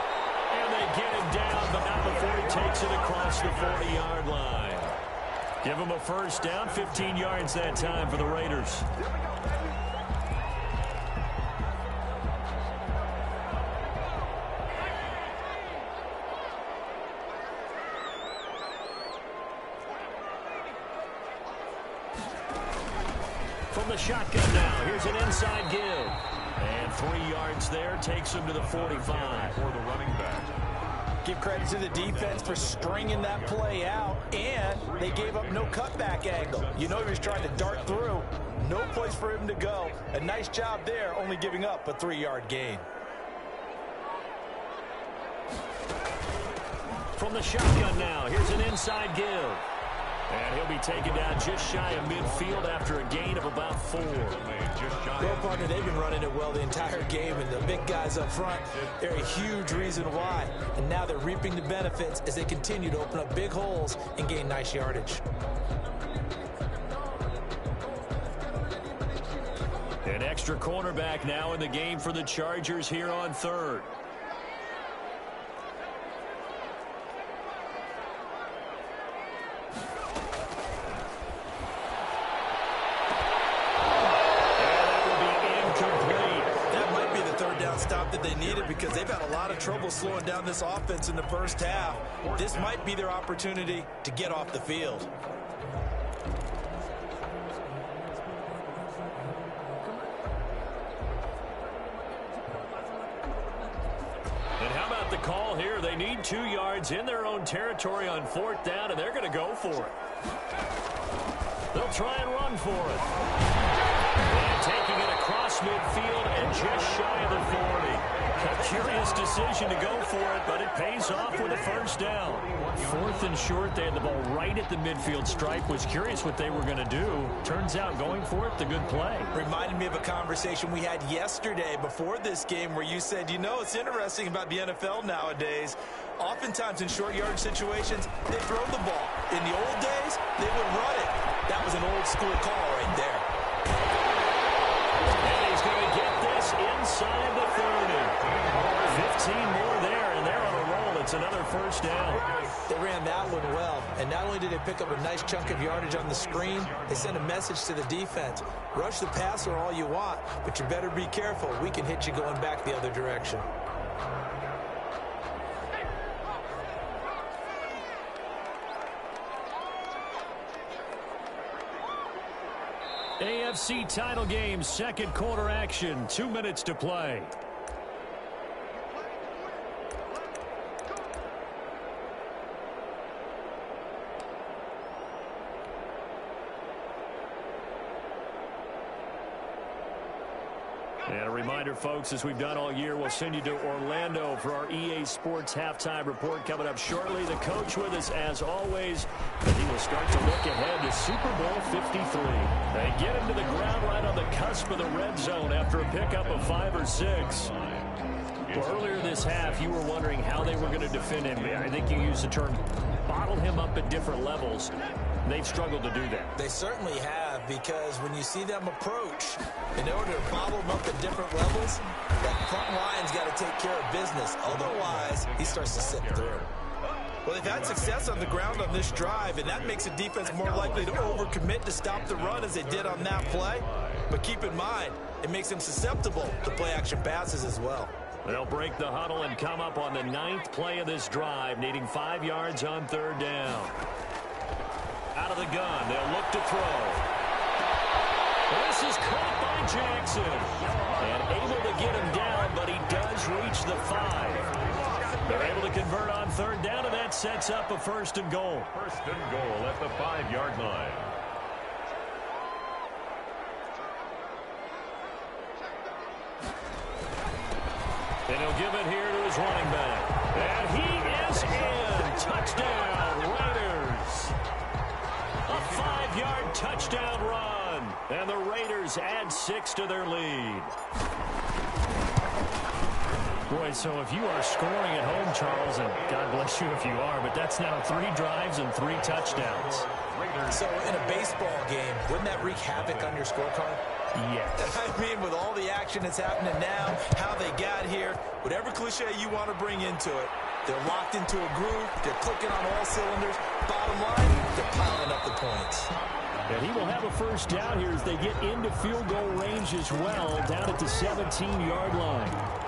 And they get him down, but not before he takes it across the 40-yard line. Give him a 1st down, 15 yards that time for the Raiders. From the shotgun now, here's an inside give. And 3 yards there, takes him to the 45. For the running back. Give credit to the defense for stringing that play out, and they gave up no cutback angle. You know he was trying to dart through. No place for him to go. A nice job there, only giving up a 3-yard gain. From the shotgun now, here's an inside give. And he'll be taken down just shy of midfield after a gain of about 4. Well, partner, they've been running it well the entire game, and the big guys up front, they're a huge reason why. And now they're reaping the benefits as they continue to open up big holes and gain nice yardage. An extra cornerback now in the game for the Chargers here on 3rd. stop that they needed because they've had a lot of trouble slowing down this offense in the first half. This might be their opportunity to get off the field. And how about the call here? They need 2 yards in their own territory on 4th down, and they're going to go for it. They'll try and run for it. And taking it across midfield and just shy of the 40. A curious decision to go for it, but it pays off with a first down. 4th and short, they had the ball right at the midfield stripe. Was curious what they were going to do. Turns out going for it, the good play. Reminded me of a conversation we had yesterday before this game where you said, you know, it's interesting about the NFL nowadays. Oftentimes in short yardage situations, they throw the ball. In the old days, they would run it. That was an old school call right there. And he's going to get this inside the 30. 15 more there, and they're on a roll. It's another first down. They ran that one well, and not only did they pick up a nice chunk of yardage on the screen, they sent a message to the defense. Rush the passer all you want, but you better be careful. We can hit you going back the other direction. AFC title game, second quarter action, 2 minutes to play. And a reminder, folks, as we've done all year, we'll send you to Orlando for our EA Sports halftime report coming up shortly. The coach with us, as always, and he will start to look ahead to Super Bowl 53. They get him to the ground right on the cusp of the red zone after a pickup of 5 or 6. Well, earlier this half, you were wondering how they were going to defend him. I think you used the term bottle him up at different levels. They've struggled to do that. They certainly have, because when you see them approach, in order to bottle them up at different levels, that front line's got to take care of business. Otherwise, he starts to sit through. Well, they've had success on the ground on this drive, and that makes a defense more likely to overcommit to stop the run as they did on that play. But keep in mind, it makes them susceptible to play-action passes as well. They'll break the huddle and come up on the 9th play of this drive, needing 5 yards on 3rd down. Out of the gun, they'll look to throw. This is caught by Jackson. And able to get him down, but he does reach the 5. They're able to convert on 3rd down, and that sets up a 1st and goal. 1st and goal at the 5-yard line. And he'll give it here to his running back. And he is in. Touchdown, Raiders. A 5-yard touchdown run. And the Raiders add 6 to their lead. Boy, so if you are scoring at home, Charles, and God bless you if you are, but that's now 3 drives and 3 touchdowns. So in a baseball game, wouldn't that wreak havoc on your scorecard? Yes. I mean, with all the action that's happening now, how they got here, whatever cliche you want to bring into it, they're locked into a groove, they're clicking on all cylinders. Bottom line, they're piling up the points. And he will have a first down here as they get into field goal range as well, down at the 17-yard line.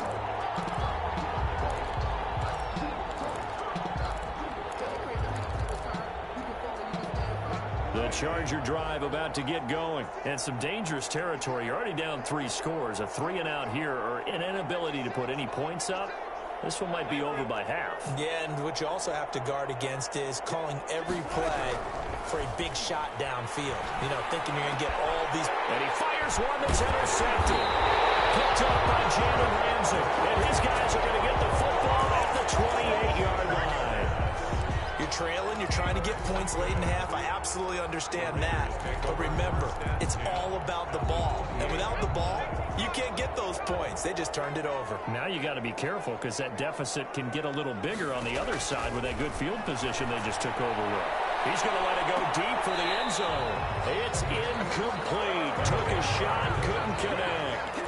The Charger drive about to get going. And some dangerous territory. You're already down 3 scores. A 3 and out here, or an inability to put any points up. This one might be over by half. Yeah, and what you also have to guard against is calling every play for a big shot downfield. You know, thinking you're going to get all these. And he fires one that's intercepted. Picked up by Jalen Ramsey. And his guys are going to get the football at the 28-yard line. You're trailing, you're trying to get points late in half. I absolutely understand that. But remember, it's all about the ball. And without the ball, you can't get those points. They just turned it over. Now you got to be careful because that deficit can get a little bigger on the other side with that good field position they just took over with. He's going to let it go deep for the end zone. It's incomplete. Took a shot, couldn't connect.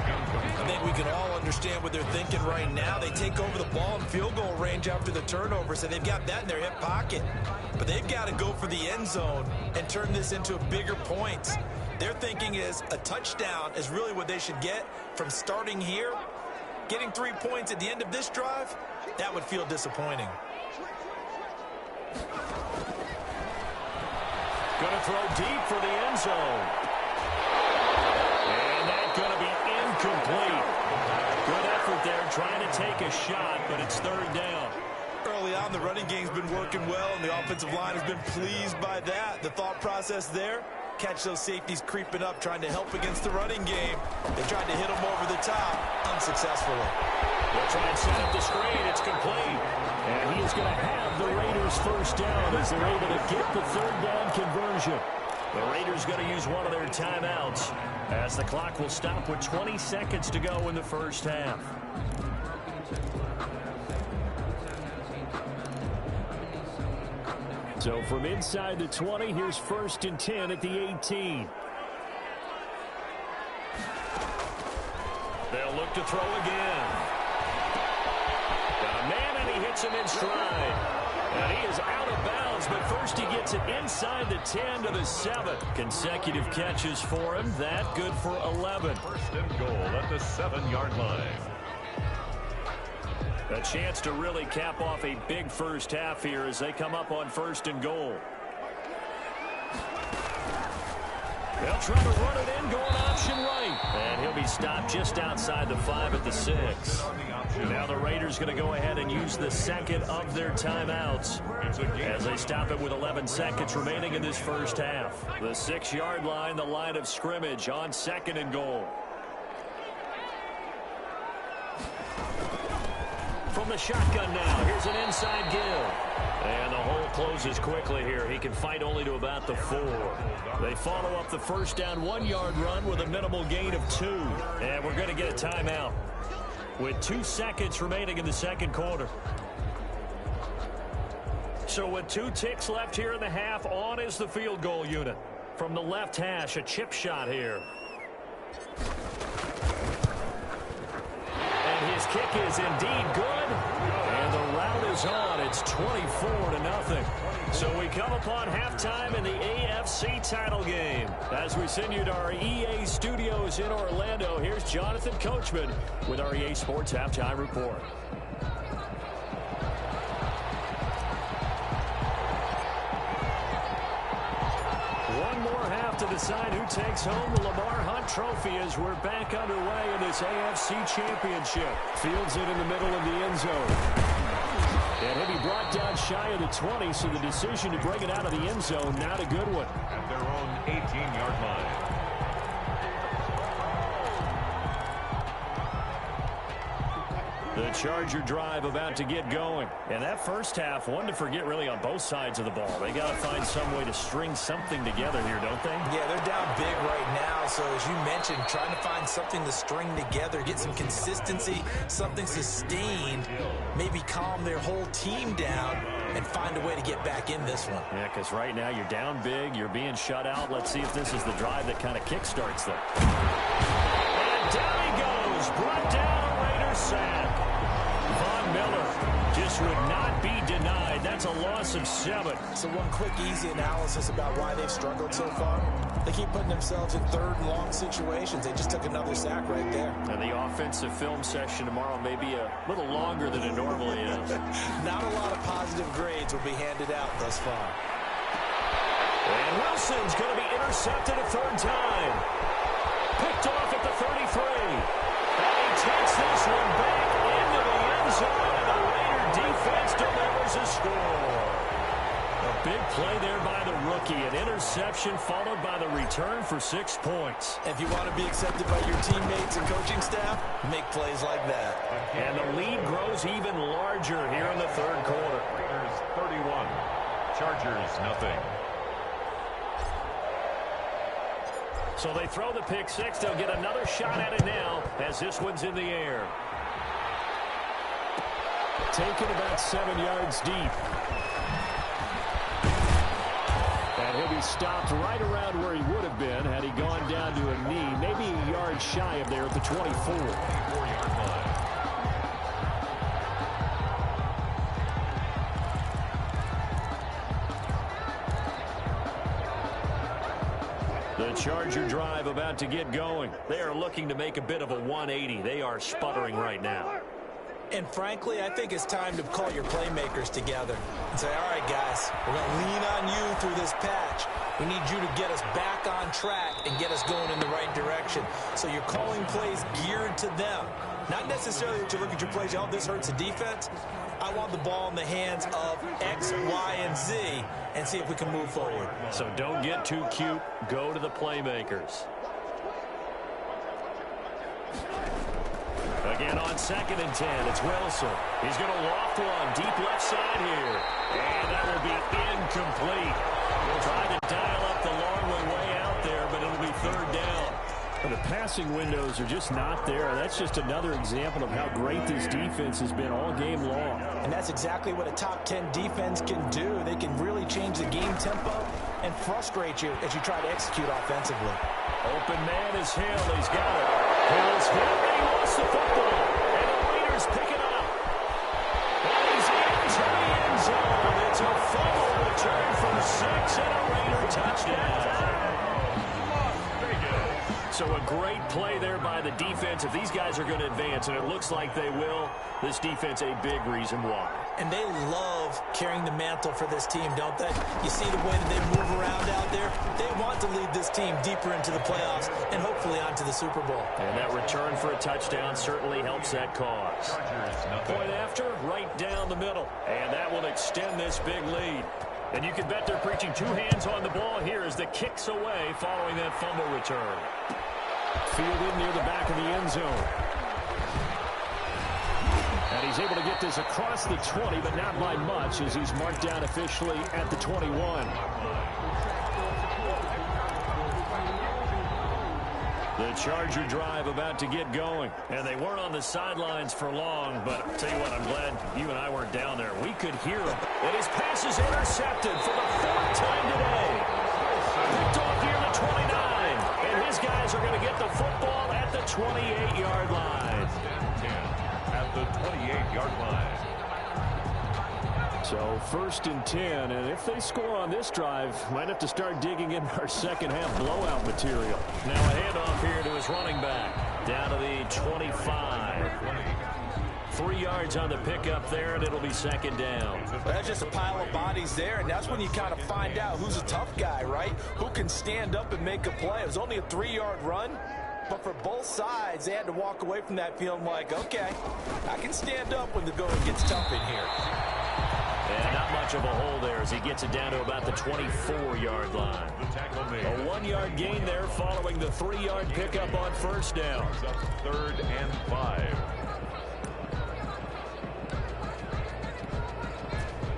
I think we can all understand what they're thinking right now. They take over the ball in field goal range after the turnover, so they've got that in their hip pocket. But they've got to go for the end zone and turn this into a bigger points. Their thinking is a touchdown is really what they should get from starting here Getting 3 points at the end of this drive, that would feel disappointing. Going to throw deep for the end zone. And that's going to be incomplete. Good effort there trying to take a shot, but it's third down. Early on, the running game's been working well, and the offensive line has been pleased by that. The thought process there, catch those safeties creeping up, trying to help against the running game. They tried to hit them over the top, unsuccessfully. They'll try and set up the screen. It's complete. And he is going to have the Raiders first down as they're able to get the third down conversion. The Raiders going to use one of their timeouts as the clock will stop with 20 seconds to go in the first half. So from inside the 20, here's 1st and 10 at the 18. They'll look to throw again. Got a man, and he hits him in stride. And he is out of bounds, but first he gets it inside the 10 to the 7. Consecutive catches for him. That good for 11. 1st and goal at the 7-yard line. A chance to really cap off a big first half here as they come up on 1st and goal. They'll try to run it in, going option right. And he'll be stopped just outside the 5 at the 6. Now the Raiders going to go ahead and use the second of their timeouts as they stop it with 11 seconds remaining in this first half. The 6-yard line, the line of scrimmage on 2nd and goal. From the shotgun now, here's an inside give. And the hole closes quickly here. He can fight only to about the 4. They follow up the first down 1-yard run with a minimal gain of 2. And we're going to get a timeout with 2 seconds remaining in the second quarter. So with 2 ticks left here in the half, on is the field goal unit. From the left hash, a chip shot here. And his kick is indeed good. And the route is on. It's 24-0. So we come upon halftime in the AFC title game. As we send you to our EA studios in Orlando, here's Jonathan Coachman with our EA Sports Halftime Report. One more half to decide who takes home the Lamar Hunt Trophy as we're back underway in this AFC Championship. Fields it in the middle of the end zone. And he'll be brought down shy of the 20, so the decision to bring it out of the end zone, not a good one. At their own 18-yard line. The Charger drive about to get going. And that first half, one to forget really on both sides of the ball. They got to find some way to string something together here, don't they? Yeah, they're down big right now. So as you mentioned, trying to find something to string together, get some consistency, something sustained, maybe calm their whole team down and find a way to get back in this one. Yeah, because right now you're down big, you're being shut out. Let's see if this is the drive that kind of kickstarts them. And down he goes, brought down a Raiders sack. Von Miller just would not be denied. That's a loss of 7. So one quick, easy analysis about why they've struggled so far. They keep putting themselves in 3rd and long situations. They just took another sack right there. And the offensive film session tomorrow may be a little longer than it normally is. Not a lot of positive grades will be handed out thus far. And Wilson's going to be intercepted a 3rd time. Picked off at the 33. And he takes this one back into the end zone, and the Raider defense delivers a score. A big play there by the rookie. An interception followed by the return for 6 points. If you want to be accepted by your teammates and coaching staff, make plays like that. And the lead grows even larger here in the 3rd quarter. Raiders 31, Chargers nothing. So they throw the pick 6. They'll get another shot at it now as this one's in the air. Taken about 7 yards deep. And he'll be stopped right around where he would have been had he gone down to a knee, maybe a yard shy of there at the 24. 24-yard line. The Charger drive about to get going. They are looking to make a bit of a 180. They are sputtering right now. And frankly, I think it's time to call your playmakers together and say, all right, guys, we're going to lean on you through this patch. We need you to get us back on track and get us going in the right direction. So you're calling plays geared to them. Not necessarily that you look at your plays, oh, this hurts the defense. I want the ball in the hands of X, Y, and Z and see if we can move forward. So don't get too cute. Go to the playmakers. Again on 2nd and 10, it's Wilson. He's going to loft one deep left side here. And that will be incomplete. We'll try to dial up the long way out there, but it'll be 3rd down. The passing windows are just not there. That's just another example of how great this defense has been all game long. And that's exactly what a top 10 defense can do. They can really change the game tempo and frustrate you as you try to execute offensively. Open man is Hill. He's got it. Hill's hit, and he lost the football. And the Raiders pick it up. And he's into the end zone. It's a fumble return from 6 and a Raider touchdown. So a great play there by the defense. If these guys are going to advance, and it looks like they will, this defense a big reason why. And they love carrying the mantle for this team, don't they? You see the way that they move around out there? They want to lead this team deeper into the playoffs and hopefully onto the Super Bowl. And that return for a touchdown certainly helps that cause. Point after, right down the middle. And that will extend this big lead. And you can bet they're preaching 2 hands on the ball here as the kick's away following that fumble return. Fielded near the back of the end zone. And he's able to get this across the 20, but not by much as he's marked down officially at the 21. The Charger drive about to get going. And they weren't on the sidelines for long, but I'll tell you what, I'm glad you and I weren't down there. We could hear him. And his pass is intercepted for the 4th time today. Picked off near the 29. And his guys are going to get the football at the 28-yard line. 10 at the 28-yard line. So 1st and 10, and if they score on this drive, might have to start digging in our second half blowout material. Now a handoff here to his running back. Down to the 25. 3 yards on the pickup there, and it'll be 2nd down. That's just a pile of bodies there, and that's when you kind of find out who's a tough guy, right? Who can stand up and make a play. It was only a 3-yard run, but for both sides, they had to walk away from that feeling like, okay, I can stand up when the going gets tough in here. And not much of a hole there as he gets it down to about the 24-yard line. A 1-yard gain there following the 3-yard pickup on 1st down. 3rd and 5.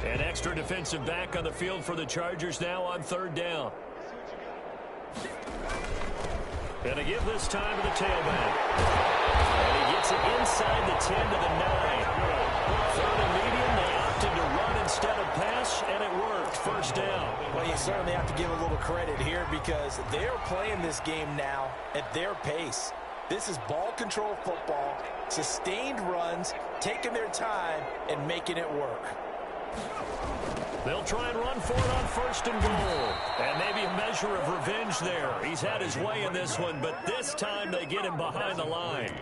An extra defensive back on the field for the Chargers now on 3rd down. Gonna give this time to the tailback. And he gets it inside the 10 to the 9. 3rd and medium, they opted to run instead of pass, and it worked. 1st down. Well, you certainly have to give a little credit here because they're playing this game now at their pace. This is ball control football, sustained runs, taking their time, and making it work. They'll try and run for it on 1st and goal. And maybe a measure of revenge there. He's had his way in this one, but this time they get him behind the line.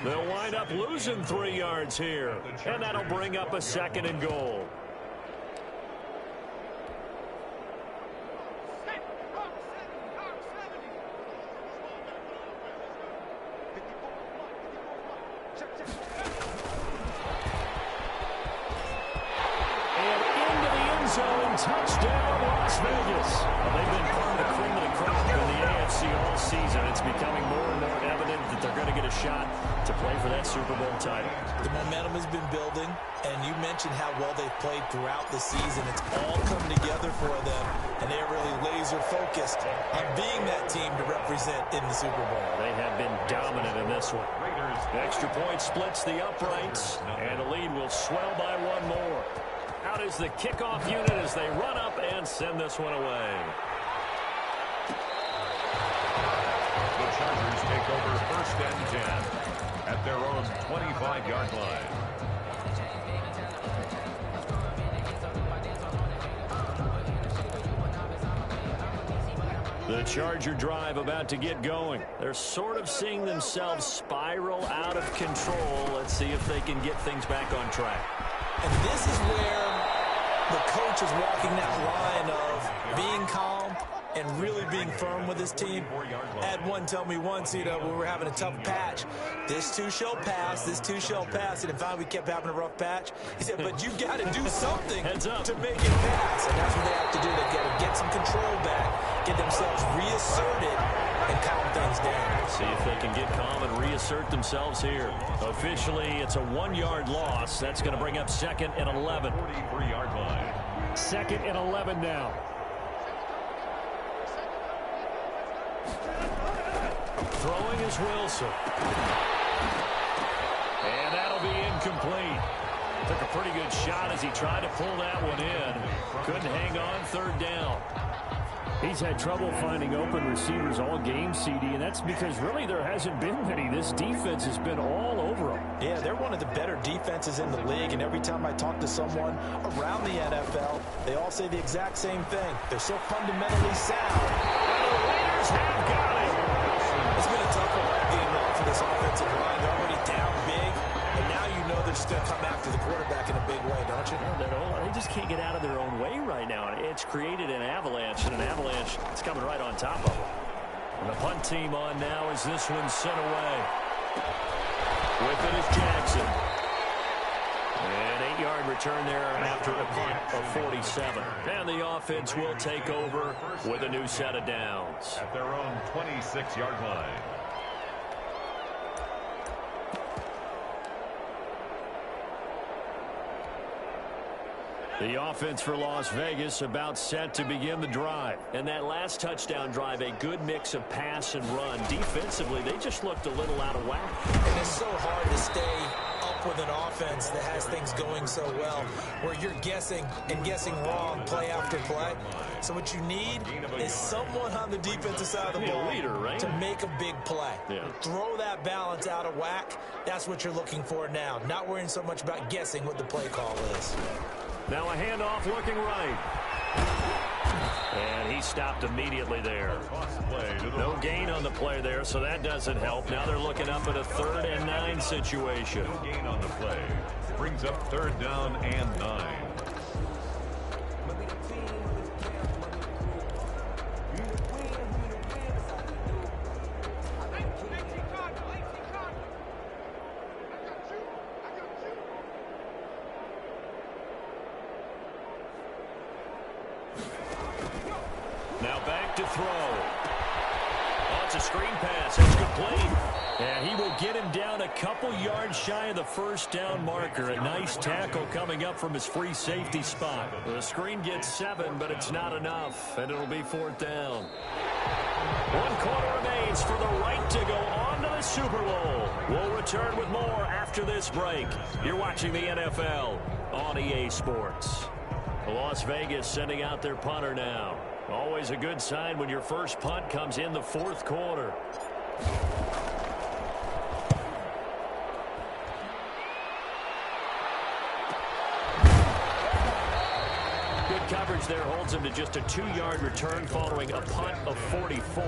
They'll wind up losing 3 yards here. And that'll bring up a 2nd and goal. Touchdown, Las Vegas. Well, they've been part of the cream of the crop in the AFC all season. It's becoming more and more evident that they're going to get a shot to play for that Super Bowl title. The momentum has been building, and you mentioned how well they've played throughout the season. It's all come together for them, and they're really laser-focused on being that team to represent in the Super Bowl. They have been dominant in this one. The extra point splits the uprights, and the lead will swell by 1 more. Out is the kickoff unit as they run up and send this one away. The Chargers take over 1st and 10 at their own 25-yard line. The Charger drive about to get going. They're sort of seeing themselves spiral out of control. Let's see if they can get things back on track. And this is where the coach is walking that line of being calm and really being firm with his team. I had one tell me once, when we were having a tough patch, this too shall pass, this too shall pass. And finally we kept having a rough patch. He said, but you got to do something to make it pass. And that's what they have to do. They got to get some control back, get themselves reasserted, and calm things down. See if they can get calm and reassert themselves here. Officially, it's a 1-yard loss. That's going to bring up 2nd and 11. 43-yard line. 2nd and 11 now. Throwing is Wilson. And that'll be incomplete. Took a pretty good shot as he tried to pull that one in. Couldn't hang on 3rd down. He's had trouble finding open receivers all game, CD, and that's because really there hasn't been many. This defense has been all over them. Yeah, they're one of the better defenses in the league, and every time I talk to someone around the NFL, they all say the exact same thing. They're so fundamentally sound. And the Raiders have got it. It's been a tough one getting off for this offensive line. They're already down big, and now you know they're just going to come after the quarterback in a big way, don't you? They just can't get out of their own way right now. It's created an avalanche, and an avalanche is coming right on top of them. And the punt team on now as this one's sent away. With it is Jackson. An 8-yard return there after a punt of 47. And the offense will take over with a new set of downs. At their own 26-yard line. The offense for Las Vegas about set to begin the drive. And that last touchdown drive, a good mix of pass and run. Defensively, they just looked a little out of whack. And it's so hard to stay up with an offense that has things going so well, where you're guessing and guessing wrong play after play. So what you need is someone on the defensive side of the ball to make a big play. Throw that balance out of whack. That's what you're looking for now. Not worrying so much about guessing what the play call is. Now a handoff looking right. And he stopped immediately there. No gain on the play there, so that doesn't help. Now they're looking up at a 3rd and 9 situation. No gain on the play. Brings up 3rd down and 9. Now back to throw. Oh, it's a screen pass. It's complete. And he will get him down a couple yards shy of the 1st down marker. A nice tackle coming up from his free safety spot. The screen gets 7, but it's not enough. And it'll be 4th down. 1 quarter remains for the right to go on to the Super Bowl. We'll return with more after this break. You're watching the NFL on EA Sports. Las Vegas sending out their punter now. Always a good sign when your first punt comes in the 4th quarter. Good coverage there holds him to just a 2-yard return following a punt of 44.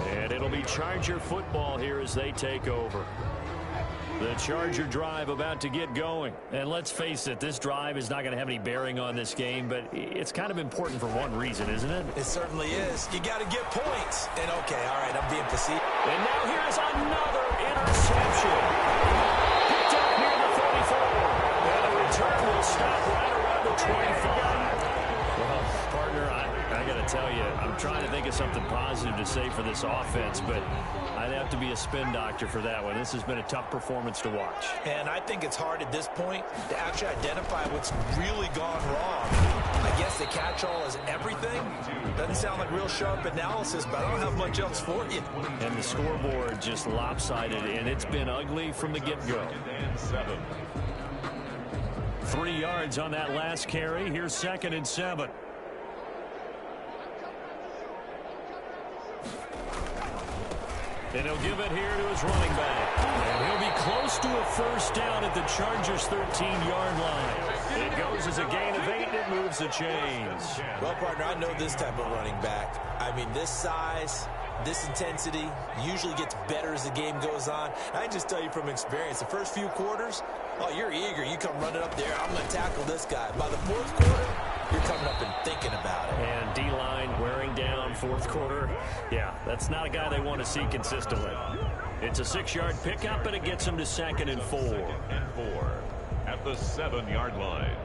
And it'll be Charger football here as they take over. The Charger drive about to get going. And let's face it, this drive is not going to have any bearing on this game, but it's kind of important for one reason, isn't it? It certainly is. You got to get points. And okay, all right, I'm being facetious. And now here's another interception. Picked up near the 34. And the return will stop right around the 25. Well, partner, I got to tell you, I'm trying to think of something positive to say for this offense, but I'd have to be a spin doctor for that one. This has been a tough performance to watch. And I think it's hard at this point to actually identify what's really gone wrong. I guess the catch-all is everything. Doesn't sound like real sharp analysis, but I don't have much else for you. And the scoreboard just lopsided, and it's been ugly from the get-go. 3 yards on that last carry. Here's 2nd and 7. And he'll give it here to his running back. And he'll be close to a 1st down at the Chargers' 13-yard line. It goes as a gain of 8 it moves the chains. Well, partner, I know this type of running back. I mean, this size, this intensity usually gets better as the game goes on. I can just tell you from experience, the first few quarters, oh, you're eager. You come running up there, I'm going to tackle this guy. By the fourth quarter, you're coming up and thinking about it. And D-line wearing down fourth quarter. Yeah, that's not a guy they want to see consistently. It's a 6-yard pickup, and it gets him to 2nd and 4. And 4 at the 7-yard line.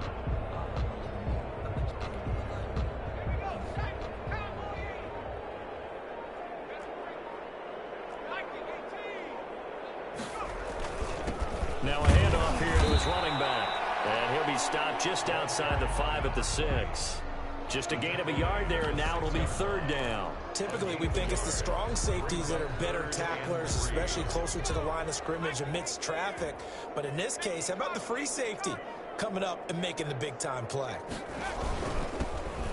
Now a handoff here to his running back. And he'll be stopped just outside the 5 at the 6. Just a gain of a yard there, and now it'll be 3rd down. Typically, we think it's the strong safeties that are better tacklers, especially closer to the line of scrimmage amidst traffic. But in this case, how about the free safety coming up and making the big-time play?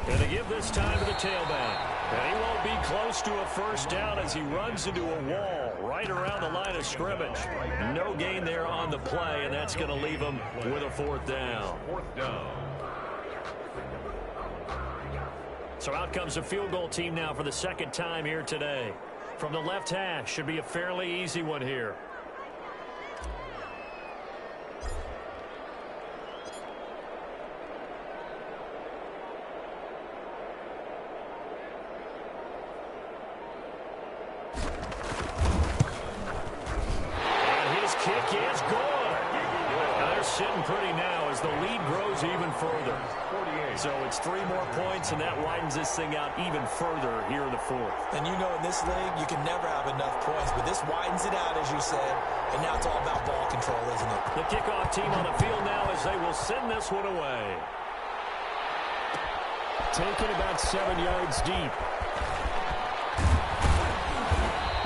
And they give this time to the tailback. And he won't be close to a first down as he runs into a wall right around the line of scrimmage. No gain there on the play, and that's going to leave him with a 4th down. 4th down. So out comes the field goal team now for the 2nd time here today. From the left hash, should be a fairly easy one here. Sitting pretty now as the lead grows even further. 48. So it's 3 more points, and that widens this thing out even further here in the 4th. And you know in this league, you can never have enough points, but this widens it out, as you said, and now it's all about ball control, isn't it? The kickoff team on the field now as they will send this one away. Taken about 7 yards deep.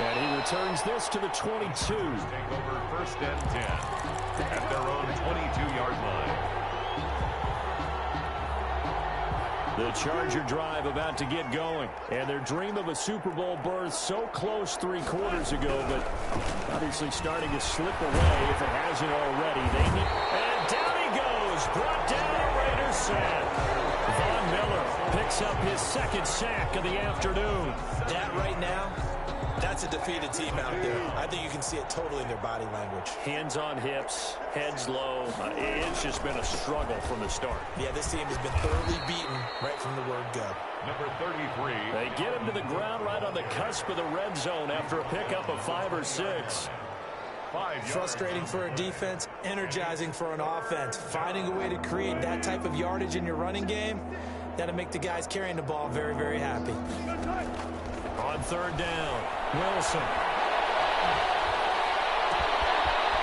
And he returns this to the 22. Take over 1st and 10 at their own 22-yard line. The Charger drive about to get going. And their dream of a Super Bowl berth so close 3 quarters ago, but obviously starting to slip away if it hasn't already. And down he goes. Brought down a Raiders sack. Von Miller picks up his 2nd sack of the afternoon. That right now, that's a defeated team out there. I think you can see it totally in their body language. Hands on hips, heads low. It's just been a struggle from the start. Yeah, this team has been thoroughly beaten right from the word go. Number 33. They get him to the ground right on the cusp of the red zone after a pickup of 5 or 6. Frustrating for a defense, energizing for an offense. Finding a way to create that type of yardage in your running game, that'll make the guys carrying the ball very, very happy. On 3rd down, Wilson.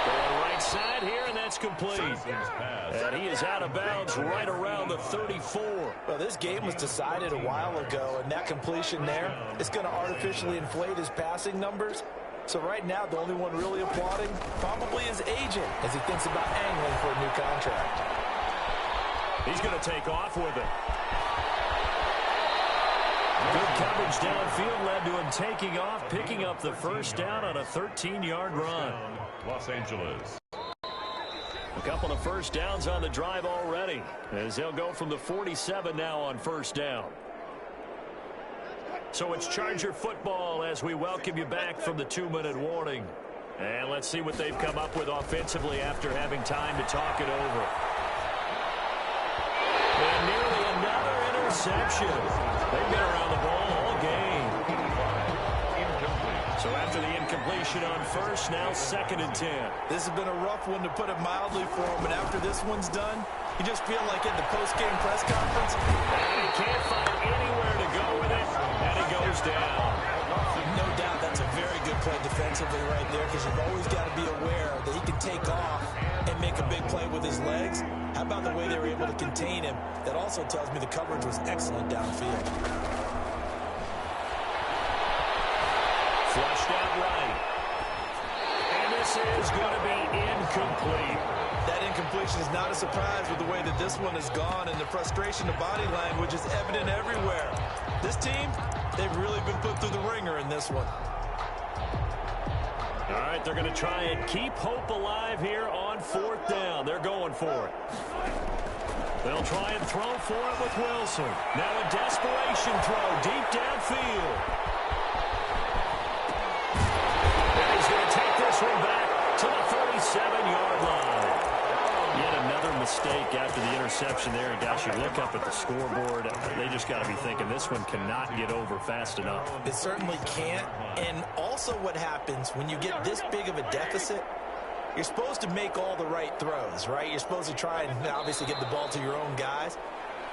Going right side here, and that's complete. And he is out of bounds right around the 34. Well, this game was decided a while ago, and that completion there is going to artificially inflate his passing numbers. So right now, the only one really applauding probably his agent as he thinks about angling for a new contract. He's going to take off with it. Good coverage downfield led to him taking off, picking up the 1st down on a 13-yard run. Los Angeles. A couple of 1st downs on the drive already, as they'll go from the 47 now on 1st down. So it's Charger football as we welcome you back from the 2-minute warning. And let's see what they've come up with offensively after having time to talk it over. And nearly another interception. They've been around the ball all game. So after the incompletion on 1st, now 2nd and 10. This has been a rough one, to put it mildly, for him. And after this one's done, you just feel like in the post-game press conference, and he can't find anywhere to go with it, and he goes down. No doubt that's a very good play defensively right there, because you've always got to be aware that he can take off and make a big play with his legs. How about the way they were able to contain him? That also tells me the coverage was excellent downfield. Flushed out right. And this is going to be incomplete. That incompletion is not a surprise with the way that this one has gone, and the frustration of body language is evident everywhere. This team, they've really been put through the ringer in this one. All right, they're going to try and keep hope alive here on 4th down. They're going for it. They'll try and throw for it with Wilson. Now a desperation throw deep downfield. And he's going to take this one back to the 37-yard line. Yet another mistake after the interception there. And guys, you look up at the scoreboard, they just got to be thinking this one cannot get over fast enough. It certainly can't. And also what happens when you get this big of a deficit, you're supposed to make all the right throws, right? You're supposed to try and obviously get the ball to your own guys.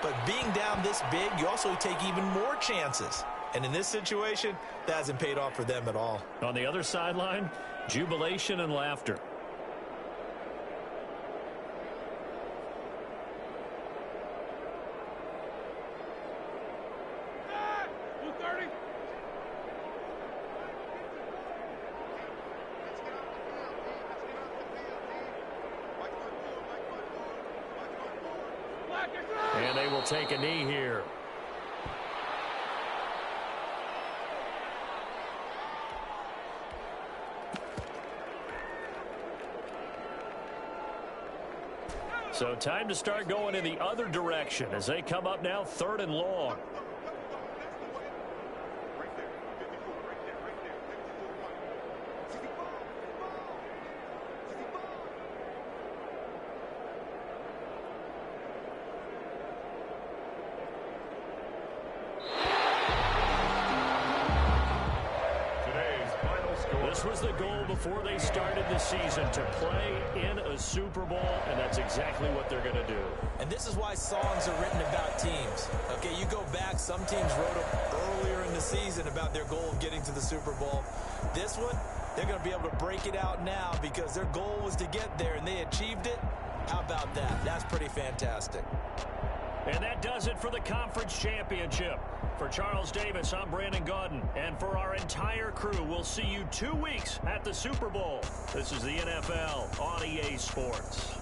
But being down this big, you also take even more chances. And in this situation, that hasn't paid off for them at all. On the other sideline, jubilation and laughter. And they will take a knee here. So time to start going in the other direction as they come up now 3rd and long. This was the goal before they started the season, to play in a Super Bowl, and that's exactly what they're going to do. And this is why songs are written about teams. Okay, you go back, some teams wrote them earlier in the season about their goal of getting to the Super Bowl. This one, they're going to be able to break it out now because their goal was to get there, and they achieved it. How about that? That's pretty fantastic. And that does it for the conference championship. For Charles Davis, I'm Brandon Gaudin. And for our entire crew, we'll see you 2 weeks at the Super Bowl. This is the NFL on EA Sports.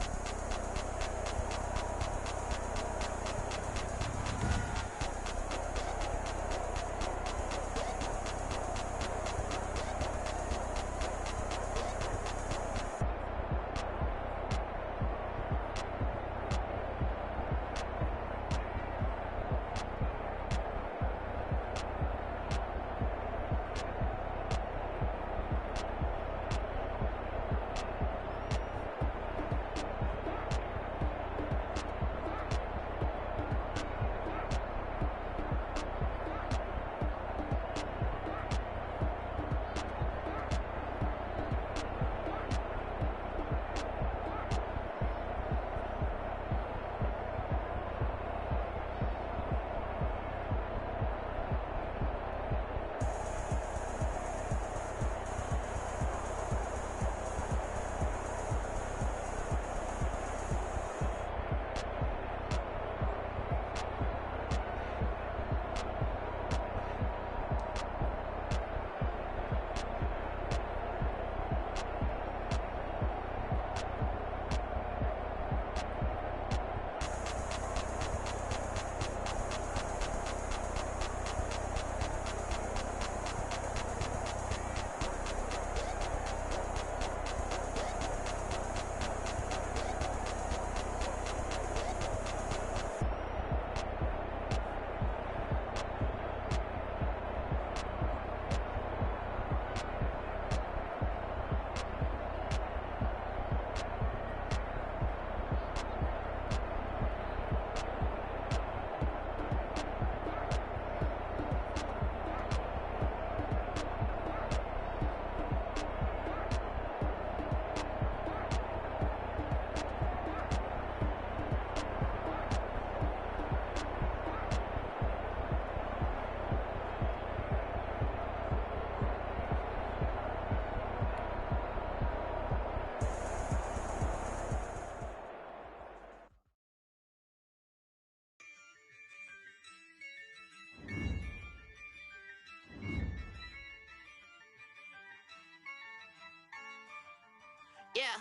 Yeah,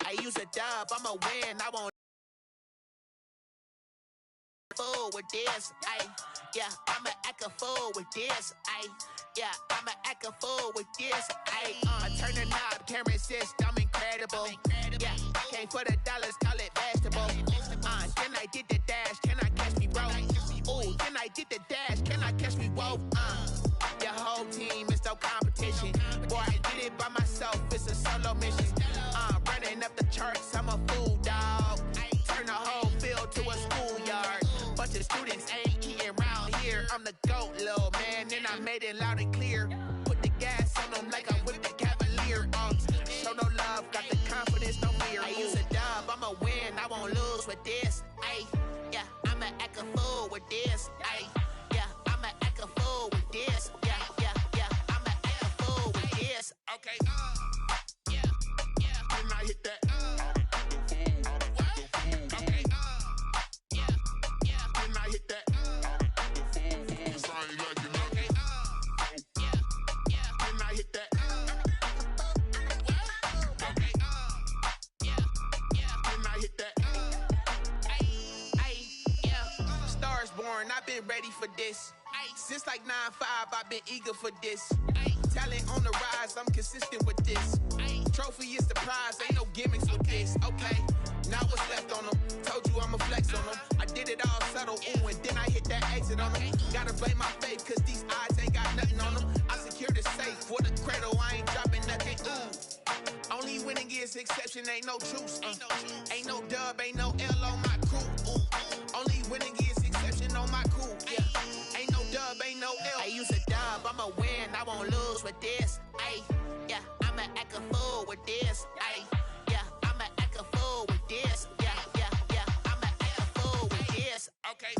I use a dub, I'ma win, I won't fool with this, yeah, I'ma act a fool with this, yeah, I'ma act a fool with this, I turn the knob, can't resist, I'm incredible, yeah, came for the dollars, call it vegetable, then I did the dash. Can I catch me, bro? Ooh, then I did the dash. Can I catch me, whoa? Your whole team is no competition. Boy, I did it by myself. It's a solo mission. Running up the charts, I'm a fool, dog. Turn the whole field to a schoolyard. Bunch of students ain't eating round here. I'm the GOAT, little man, and I made it loud and clear. Put the gas on them like I whipped the Cavalier. Show no love, got the confidence, no fear. I use a dub, I'ma win, I won't lose with this. Ay, yeah, I'ma act a fool with this. Ay, yeah, I'ma act a fool with this. Yeah, yeah, yeah, I'ma act a fool with this. Okay, yeah, yeah, when I hit that. I've been ready for this. Since like 9-5, I've been eager for this. Talent on the rise, I'm consistent with this. Trophy is the prize, ain't no gimmicks with this. Okay, now what's left on them? Told you I'ma flex on them. I did it all subtle, ooh, and then I hit that exit on them. Gotta blame my faith, cause these odds ain't got nothing on them. I secured the safe for the cradle, I ain't dropping nothing. Only winning is exception, ain't no truce. Ain't no dub, ain't no L on my crew. Only winning is exception on my cool. Yeah. Ain't no dub, ain't no L. I use a dub, I'ma win, I won't lose with this. Ay, yeah, I'ma act a fool with this. Ay, yeah, I'ma act a fool with this. Yeah, yeah, yeah, I'ma act a fool with this. Okay.